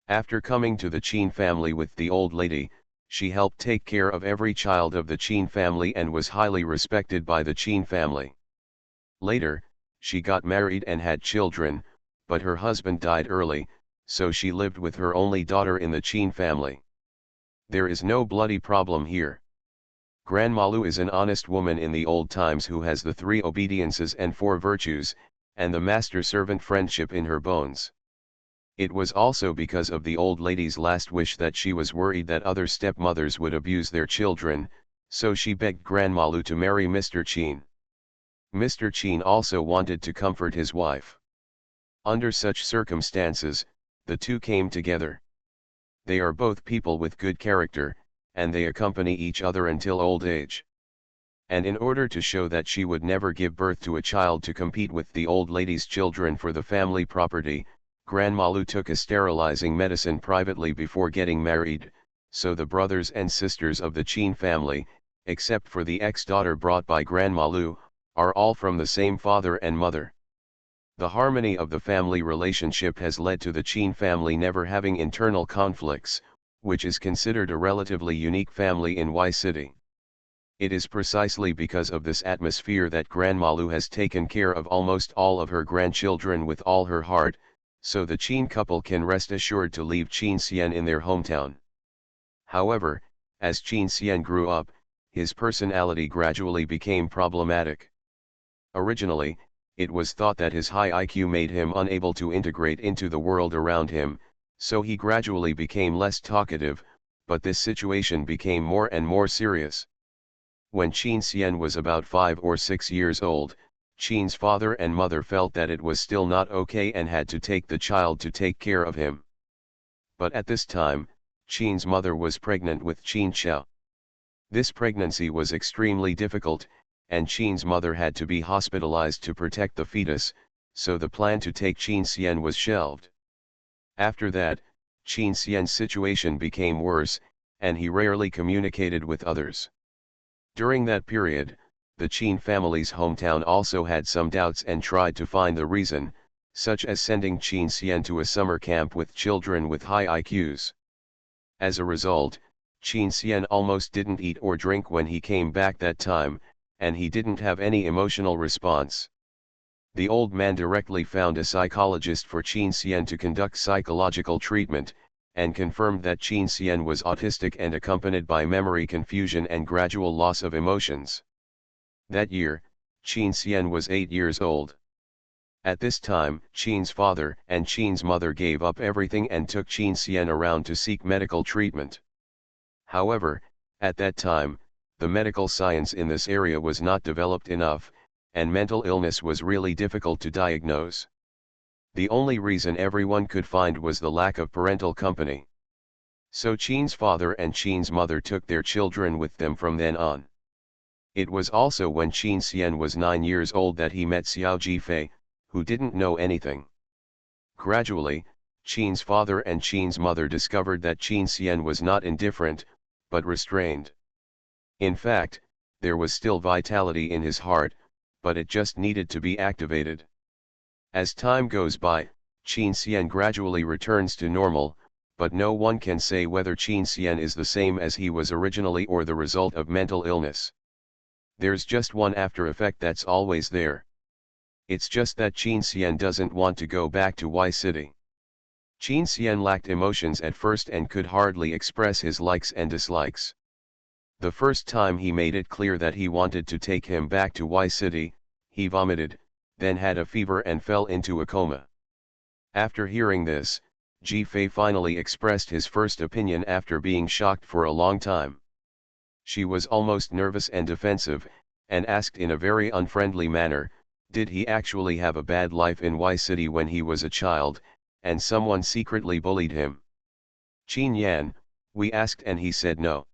After coming to the Qin family with the old lady, she helped take care of every child of the Qin family and was highly respected by the Qin family. Later, she got married and had children, but her husband died early, so she lived with her only daughter in the Qin family. There is no bloody problem here. Grandma Lu is an honest woman in the old times who has the 3 obediences and 4 virtues, and the master-servant friendship in her bones. It was also because of the old lady's last wish that she was worried that other stepmothers would abuse their children, so she begged Grandma Lu to marry Mr. Qin. Mr. Qin also wanted to comfort his wife. Under such circumstances, the two came together. They are both people with good character, and they accompany each other until old age. And in order to show that she would never give birth to a child to compete with the old lady's children for the family property, Grandma Lu took a sterilizing medicine privately before getting married, so the brothers and sisters of the Qin family, except for the ex-daughter brought by Grandma Lu, are all from the same father and mother. The harmony of the family relationship has led to the Qin family never having internal conflicts, which is considered a relatively unique family in Y City. It is precisely because of this atmosphere that Grandma Lu has taken care of almost all of her grandchildren with all her heart, so the Qin couple can rest assured to leave Qin Xian in their hometown. However, as Qin Xian grew up, his personality gradually became problematic. Originally, it was thought that his high IQ made him unable to integrate into the world around him, so he gradually became less talkative, but this situation became more and more serious. When Qin Xian was about 5 or 6 years old, Qin's father and mother felt that it was still not okay and had to take the child to take care of him. But at this time, Qin's mother was pregnant with Qin Xiao. This pregnancy was extremely difficult, and Qin's mother had to be hospitalized to protect the fetus, so the plan to take Qin Xian was shelved. After that, Qin Xian's situation became worse, and he rarely communicated with others. During that period, the Qin family's hometown also had some doubts and tried to find the reason, such as sending Qin Xian to a summer camp with children with high IQs. As a result, Qin Xian almost didn't eat or drink when he came back that time, and he didn't have any emotional response. The old man directly found a psychologist for Qin Xian to conduct psychological treatment, and confirmed that Qin Xian was autistic and accompanied by memory confusion and gradual loss of emotions. That year, Qin Xian was 8 years old. At this time, Qin's father and Qin's mother gave up everything and took Qin Xian around to seek medical treatment. However, at that time, the medical science in this area was not developed enough, and mental illness was really difficult to diagnose. The only reason everyone could find was the lack of parental company. So Qin's father and Qin's mother took their children with them from then on. It was also when Qin Xian was 9 years old that he met Xiao Jifei, who didn't know anything. Gradually, Qin's father and Qin's mother discovered that Qin Xian was not indifferent, but restrained. In fact, there was still vitality in his heart, but it just needed to be activated. As time goes by, Qin Xian gradually returns to normal, but no one can say whether Qin Xian is the same as he was originally or the result of mental illness. There's just one after effect that's always there. It's just that Qin Xian doesn't want to go back to Y City. Qin Xian lacked emotions at first and could hardly express his likes and dislikes. The first time he made it clear that he wanted to take him back to Y City, he vomited, then had a fever and fell into a coma. After hearing this, Ji Fei finally expressed his first opinion after being shocked for a long time. She was almost nervous and defensive, and asked in a very unfriendly manner, did he actually have a bad life in Y City when he was a child, and someone secretly bullied him? Qin Yan, we asked and he said no.